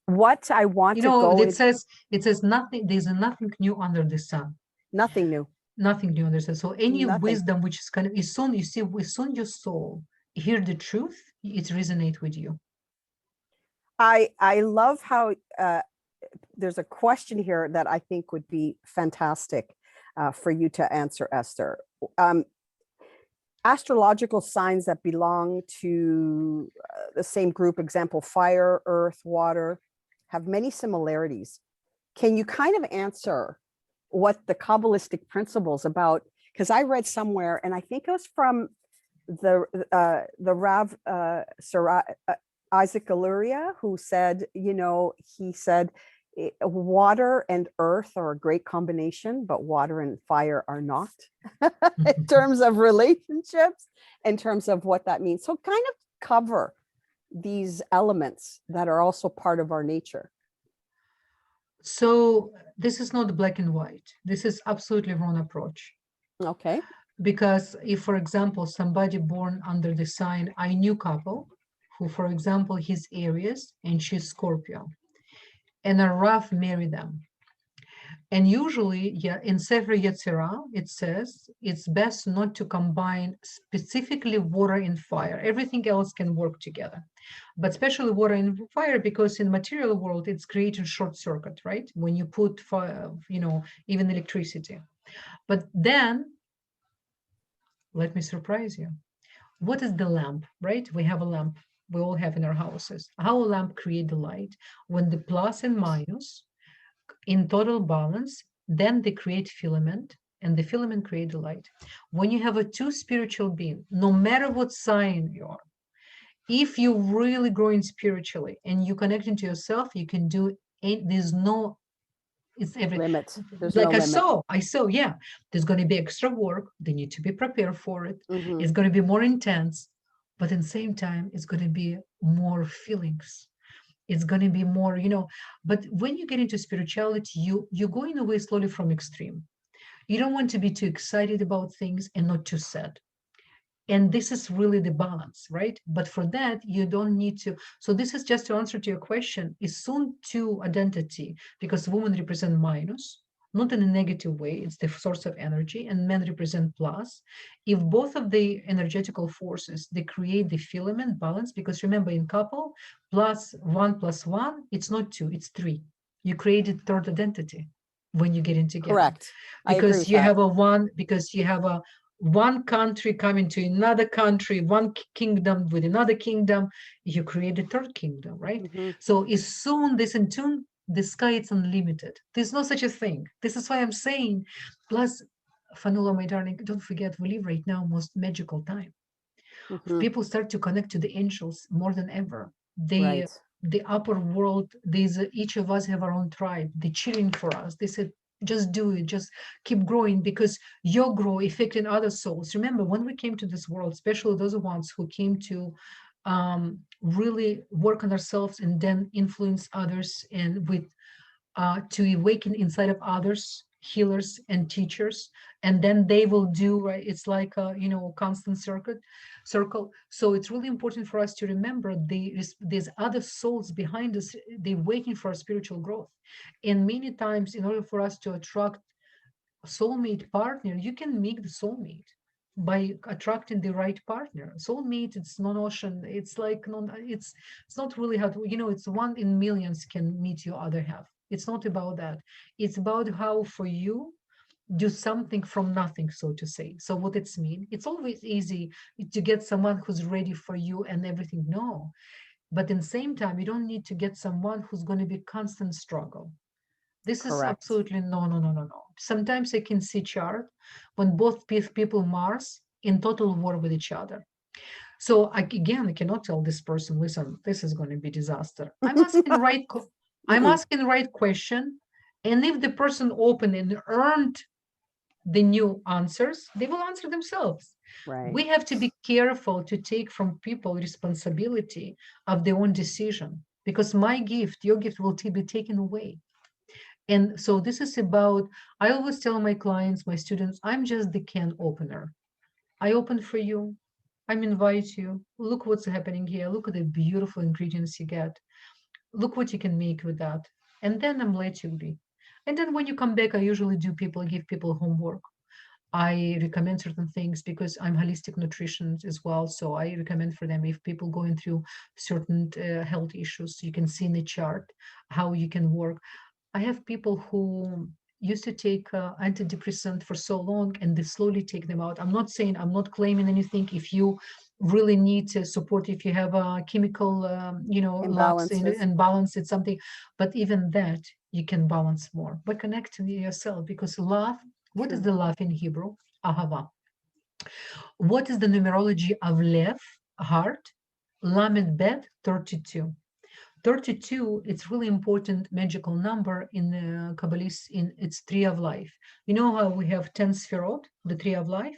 A: What I want to go,
B: it says nothing, there's nothing new under the sun.
A: Nothing new
B: under the sun. So any wisdom which is kind of, as soon your soul hear the truth, it resonates with you.
A: I love how there's a question here that I think would be fantastic for you to answer, Esther. Astrological signs that belong to the same group, example, fire, earth, water, have many similarities. Can you kind of answer what the Kabbalistic principles about, because I read somewhere, and I think it was from the Rav Isaac Aluria, who said, he said, water and earth are a great combination, but water and fire are not in terms of relationships, in terms of what that means. So kind of cover these elements that are also part of our nature.
B: So this is not black and white. This is absolutely wrong approach.
A: Okay.
B: Because if, for example, somebody born under the sign, I knew couple who, for example, he's Aries and she's Scorpio, and a Rav marry them. And usually, in Sefer Yezirah, it says it's best not to combine specifically water and fire. Everything else can work together, but especially water and fire, because in material world, it's creating short circuit, right? When you put fire, even electricity. But then, let me surprise you. What is the lamp, right? We have a lamp. We all have in our houses. How a lamp create the light? When the plus and minus in total balance, then they create filament, and the filament create the light. When you have a two spiritual being, no matter what sign you are, if you really growing spiritually and you connecting to yourself, you can do it. There's no, it's every
A: limit. There's
B: like
A: no
B: I saw, yeah, there's going to be extra work. They need to be prepared for it.
A: limit.
B: It's going to be more intense, but at the same time, it's going to be more feelings. It's going to be more, but when you get into spirituality, you're going away slowly from extreme. You don't want to be too excited about things and not too sad. And this is really the balance, right? But for that, you don't need to. So this is just to answer to your question, is soon to identity, because women represent minus, not in a negative way. It's the source of energy, and men represent plus. If both of the energetical forces, they create the filament balance, because remember in couple, +1 + 1, it's not 2, it's 3. You created third identity when you get in together.
A: Correct.
B: Because you have one country coming to another country, one kingdom with another kingdom, you create a third kingdom, right? So as soon this in tune, the sky is unlimited. There's no such a thing. This is why I'm saying, plus, Fanoula, my darling, don't forget, we live right now most magical time. People start to connect to the angels more than ever. The upper world, each of us have our own tribe. They're cheering for us. They said, just do it, just keep growing, because your growth affecting other souls. Remember, when we came to this world, especially those ones who came to really work on ourselves and then influence others, and with to awaken inside of others, healers and teachers, and then they will do, right? It's like a constant circle. So it's really important for us to remember there's other souls behind us. They're waiting for our spiritual growth. And many times, in order for us to attract a soulmate partner, you can make the soulmate by attracting the right partner. Soulmate, it's non-ocean. It's like it's not really how to, it's one in millions can meet your other half. It's not about that. It's about how for you do something from nothing, so to say. So what it's mean? It's always easy to get someone who's ready for you and everything. No, but in the same time, you don't need to get someone who's going to be constant struggle. This is absolutely no. Sometimes I can see chart when both people Mars in total war with each other. So I cannot tell this person, listen, this is going to be disaster. I'm asking the right. I'm asking the right question, and if the person opened and earned the new answers, they will answer themselves. We have to be careful to take from people responsibility of their own decision, because my gift, your gift will be taken away. And so this is about, I always tell my clients, my students, I'm just the can opener. I open for you. I invite you. Look what's happening here. Look at the beautiful ingredients you get. Look what you can make with that. And then I'm let you be. And then when you come back, I usually give people homework. I recommend certain things because I'm holistic nutrition as well. So I recommend for them, if people going through certain health issues, you can see in the chart how you can work. I have people who used to take antidepressant for so long, and they slowly take them out. I'm not claiming anything. If you really need support, if you have a chemical, imbalance, it's something, but even that you can balance more by connecting to yourself, because love, what is the love in Hebrew? Ahava. What is the numerology of Lev, heart, Lamed Bet, 32? 32, it's really important magical number in the Kabbalist, in its tree of life. You know how we have 10 Sphirot, the tree of life,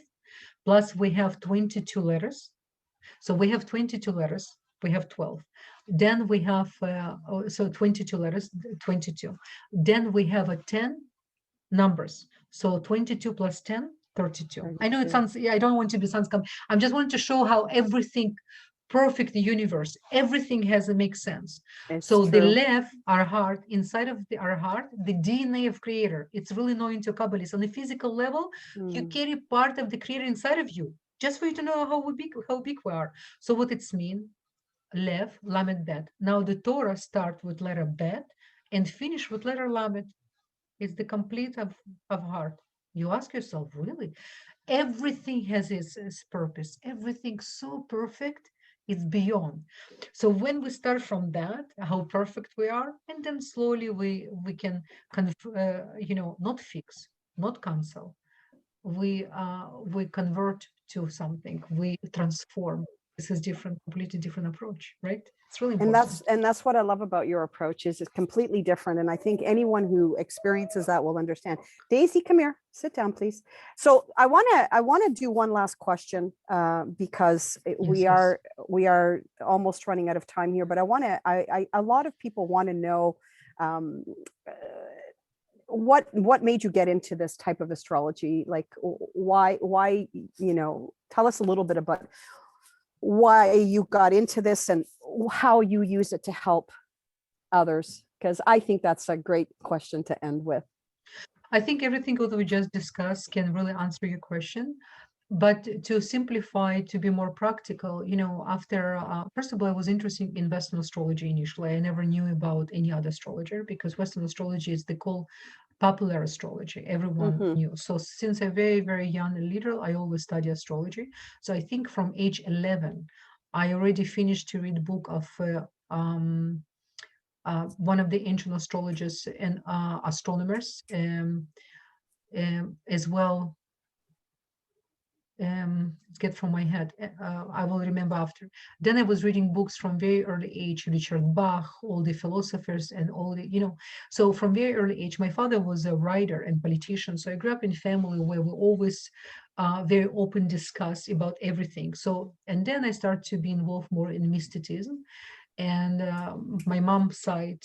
B: plus we have 22 letters. So we have 22 letters, we have 12. Then we have, so 22 letters, 22. Then we have a 10 numbers. So 22 plus 10, 32. I know it sounds, I don't want to be sounds, I'm just wanting to show how everything, perfect universe, everything has to make sense. So the Lev, our heart, inside of our heart, the DNA of creator, it's really known to Kabbalists. On the physical level, you carry part of the creator inside of you, just for you to know how big we are. So what it's mean, Lev, Lamed, Bet. Now the Torah start with letter Bet and finish with letter Lamed. It's the complete of heart. You ask yourself, really? Everything has its purpose. Everything so perfect, it's beyond. So when we start from that, how perfect we are, and then slowly we can kind of, not fix, not cancel. We convert to something. We transform. This is different, completely different approach, right? It's really important.
A: And that's what I love about your approach is it's completely different. And I think anyone who experiences that will understand. Daisy, come here, sit down, please. So I want to do one last question because we are almost running out of time here. But a lot of people want to know what made you get into this type of astrology? Like why, tell us a little bit about why you got into this and how you use it to help others, because I think that's a great question to end with.
B: I think everything that we just discussed can really answer your question. But to simplify, to be more practical, after, first of all, I was interested in Western astrology initially. I never knew about any other astrologer because Western astrology is the popular astrology. Everyone knew. So since I'm very, very young and little, I always study astrology. So I think from age 11, I already finished to read a book of one of the ancient astrologers and astronomers as well. Get from my head. I will remember after. Then I was reading books from very early age, Richard Bach, all the philosophers and all the, so from very early age, my father was a writer and politician. So I grew up in a family where we always very open discuss about everything. So, and then I started to be involved more in mysticism. And my mom's side,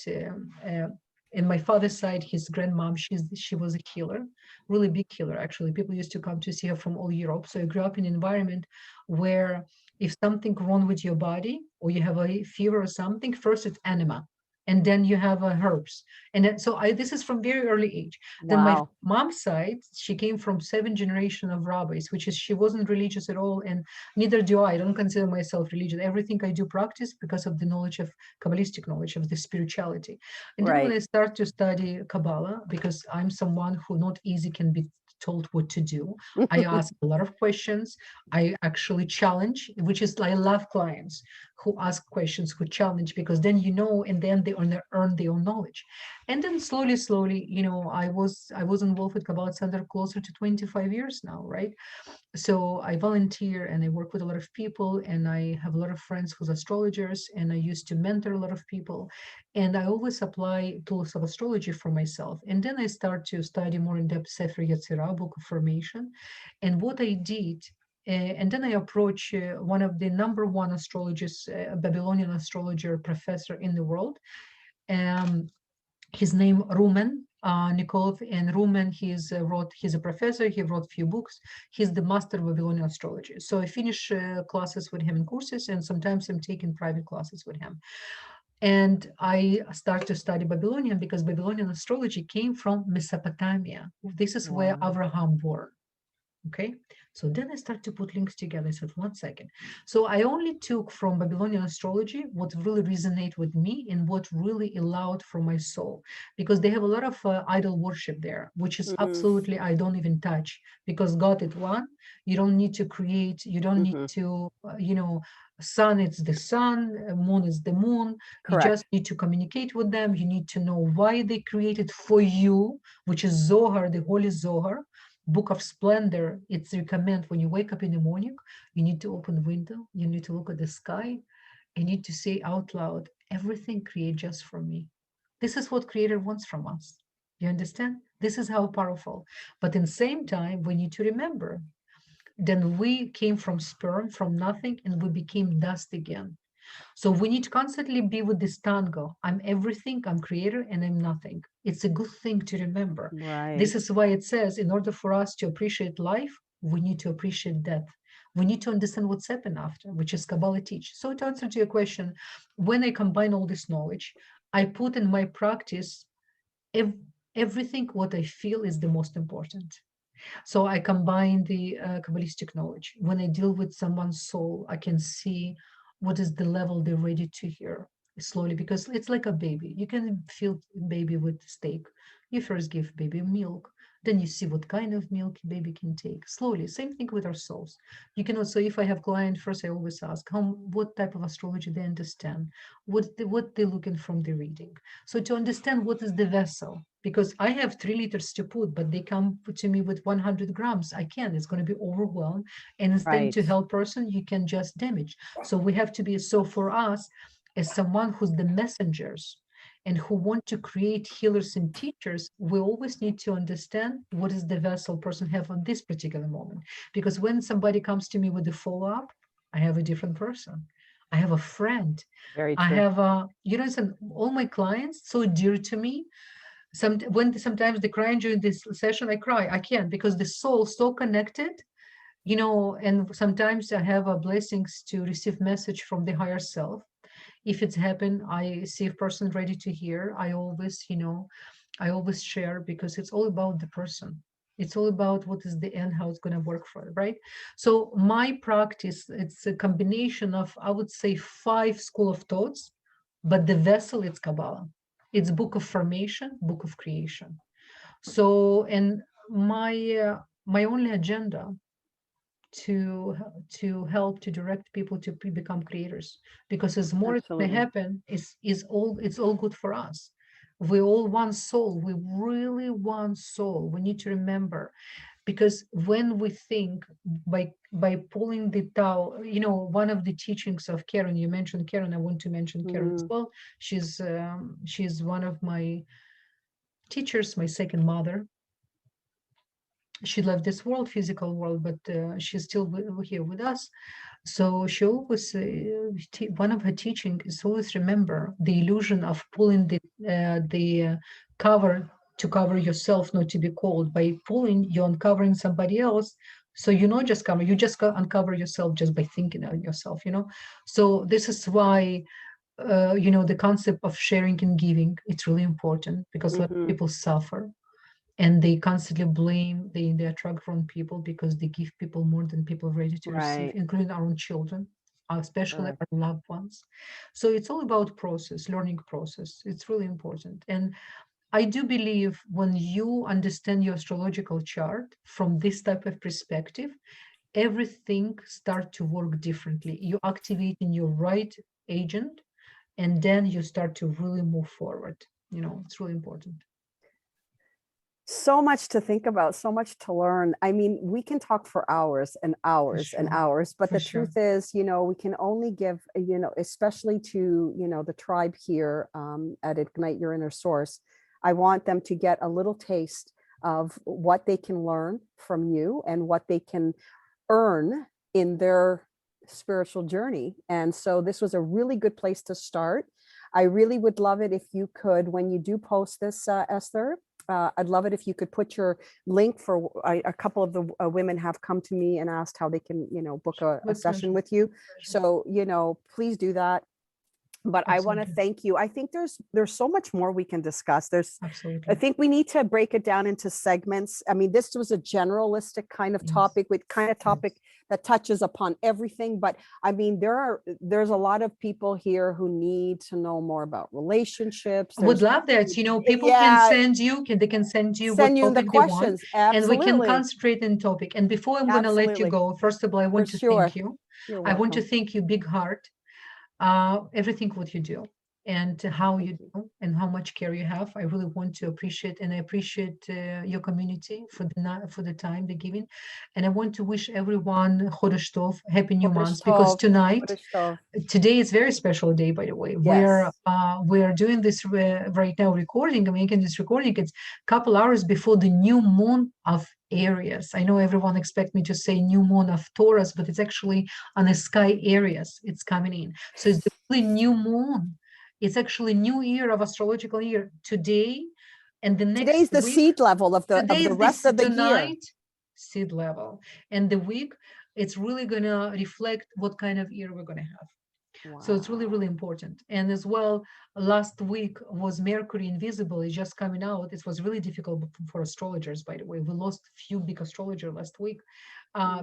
B: and my father's side, his grandmom, she was a healer, really big healer, actually. People used to come to see her from all Europe. So I grew up in an environment where if something wrong with your body or you have a fever or something, first it's enema, and then you have herbs. And then, so this is from very early age. Wow. Then my mom's side, she came from 7th generation of rabbis, which is she wasn't religious at all, and neither do I. I don't consider myself religious. Everything I do practice because of the knowledge of Kabbalistic knowledge of the spirituality. And then when I start to study Kabbalah, because I'm someone who not easy can be told what to do, I ask a lot of questions. I actually challenge, which is I love clients who ask questions, who challenge, because then and then they earn their own knowledge. And then slowly, I was involved with Kabbalah Center closer to 25 years now, right? So I volunteer and I work with a lot of people, and I have a lot of friends who's astrologers, and I used to mentor a lot of people, and I always apply tools of astrology for myself. And then I start to study more in depth Sefer Yezirah, book of formation. And what I did, and then I approach one of the #1 astrologers, Babylonian astrologer professor in the world. His name Rumen Nikolov, and Rumen, he's a professor, he wrote a few books. He's the master of Babylonian astrology. So I finish classes with him in courses, and sometimes I'm taking private classes with him. And I start to study Babylonian because Babylonian astrology came from Mesopotamia. This is where Abraham born. Okay, so then I start to put links together. I said, 1 second. So I only took from Babylonian astrology what really resonate with me and what really allowed for my soul, because they have a lot of idol worship there, which is absolutely, I don't even touch, because God is one. You don't need to create, you don't need to, sun, it's the sun, moon is the moon. Correct. You just need to communicate with them. You need to know why they created for you, which is Zohar, the holy Zohar. book of splendor. It's recommend when you wake up in the morning, you need to open the window, you need to look at the sky, and you need to say out loud, everything created just for me. This is what Creator wants from us. You understand? This is how powerful. But in the same time, we need to remember, then we came from sperm, from nothing, and we became dust again. So we need to constantly be with this tango. I'm everything, I'm creator, and I'm nothing. It's a good thing to remember.
A: Right.
B: This is why it says, in order for us to appreciate life, we need to appreciate death. We need to understand what's happened after, which is Kabbalah teach. So to answer to your question, when I combine all this knowledge, I put in my practice everything what I feel is the most important. So I combine the Kabbalistic knowledge. When I deal with someone's soul, I can see what is the level they're ready to hear slowly, because it's like a baby. You can feel baby with steak. You first give baby milk, then you see what kind of milk baby can take slowly. Same thing with our souls. You can also, if I have client, first I always ask what type of astrology they understand, what they're looking from the reading. So to understand what is the vessel, because I have 3 liters to put, but they come to me with 100 grams. I can't, it's going to be overwhelmed. And instead to help person, you can just damage. So we have to be, so for us, as someone who's the messengers and who want to create healers and teachers, we always need to understand what is the vessel person have on this particular moment. Because when somebody comes to me with a follow-up, I have a different person. I have a friend.
A: Very true.
B: I have a, all my clients so dear to me. Sometimes they cry during this session, I cry. I can't, because the soul so connected, and sometimes I have blessings to receive message from the higher self. If it's happened, I see a person ready to hear. I always share, because it's all about the person. It's all about what is the end, how it's going to work for it, right? So my practice, it's a combination of, I would say, 5 school of thoughts, but the vessel, it's Kabbalah. It's book of formation, book of creation. So, and my only agenda to help to direct people to become creators, because as more it may happen, it's all good for us. We all one soul. We really one soul. We need to remember, because when we think by pulling the Tao, one of the teachings of Karen, you mentioned Karen, I want to mention Karen as well. She's one of my teachers, my second mother. She left this world, physical world, but she's still here with us. So she always, one of her teachings is always remember the illusion of pulling the cover to cover yourself, not to be cold. By pulling, you're uncovering somebody else. So you're not just cover, you just uncover yourself just by thinking of yourself, So this is why, the concept of sharing and giving, it's really important, because a lot of people suffer. And they constantly blame, they attract wrong people, because they give people more than people are ready to receive, including our own children, especially our loved ones. So it's all about process, learning process. It's really important. And I do believe when you understand your astrological chart from this type of perspective, everything starts to work differently. You activate in your right agent, and then you start to really move forward. It's really important.
A: So much to think about, so much to learn. I mean, we can talk for hours and hours and hours, but the truth is, we can only give, especially to, the tribe here at Ignite Your Inner Source. I want them to get a little taste of what they can learn from you and what they can earn in their spiritual journey. And so this was a really good place to start. I really would love it if you could, when you do post this, Esther, I'd love it if you could put your link for a couple of the women have come to me and asked how they can, book a session with you. So, please do that. But I want to thank you. I think there's so much more we can discuss. I think we need to break it down into segments. I mean, this was a generalistic kind of topic that touches upon everything. But I mean, there's a lot of people here who need to know more about relationships.
B: Would love that. People can send you, they can send you what topic they want, and we can concentrate in topic. And before I'm going to let you go, first of all, I want to thank you. I want to thank you, big heart. Everything what you do. and how you do and how much care you have. I really want to appreciate, and I appreciate your community for the time they're giving. And I want to wish everyone Chodesh Tov, happy new month, because tonight, today is very special day, by the way.
A: Yes.
B: We're doing this right now, recording, I'm making this recording. It's a couple hours before the new moon of Aries. I know everyone expect me to say new moon of Taurus, but it's actually on the sky Aries. It's coming in. So it's the really new moon. It's actually new year of astrological year today, and the next
A: Today's the
B: week,
A: seed level of the rest of the year.
B: Seed level, and the week it's really gonna reflect what kind of year we're gonna have. Wow. So it's really, really important. And as well, last week was Mercury invisible. It's just coming out. It was really difficult for astrologers, by the way. We lost a few big astrologers last week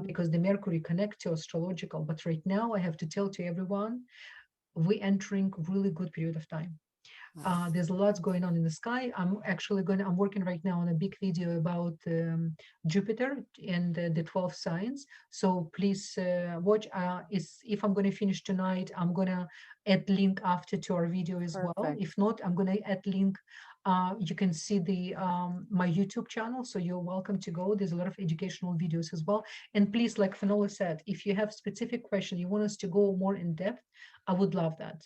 B: because the Mercury connect to astrological. But right now, I have to tell to everyone, we're entering really good period of time. There's lots going on in the sky. I'm working right now on a big video about Jupiter and the 12 signs. So please watch. If I'm going to finish tonight, I'm going to add link after to our video as well. If not, I'm going to add link. You can see the my YouTube channel, so you're welcome to go. There's a lot of educational videos as well. And please, like Fanoula said, if you have specific question, you want us to go more in depth, I would love that.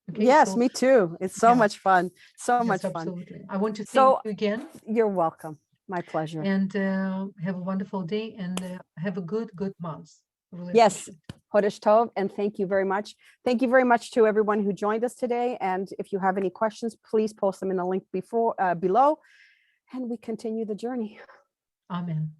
A: Okay, yes, so, me too. It's so much fun. So much fun.
B: Absolutely. I want to thank you again.
A: You're welcome. My pleasure.
B: And have a wonderful day, and have a good month. Really
A: yes. Chodesh Tov, and thank you very much. Thank you very much to everyone who joined us today. And if you have any questions, please post them in the link below, and we continue the journey.
B: Amen.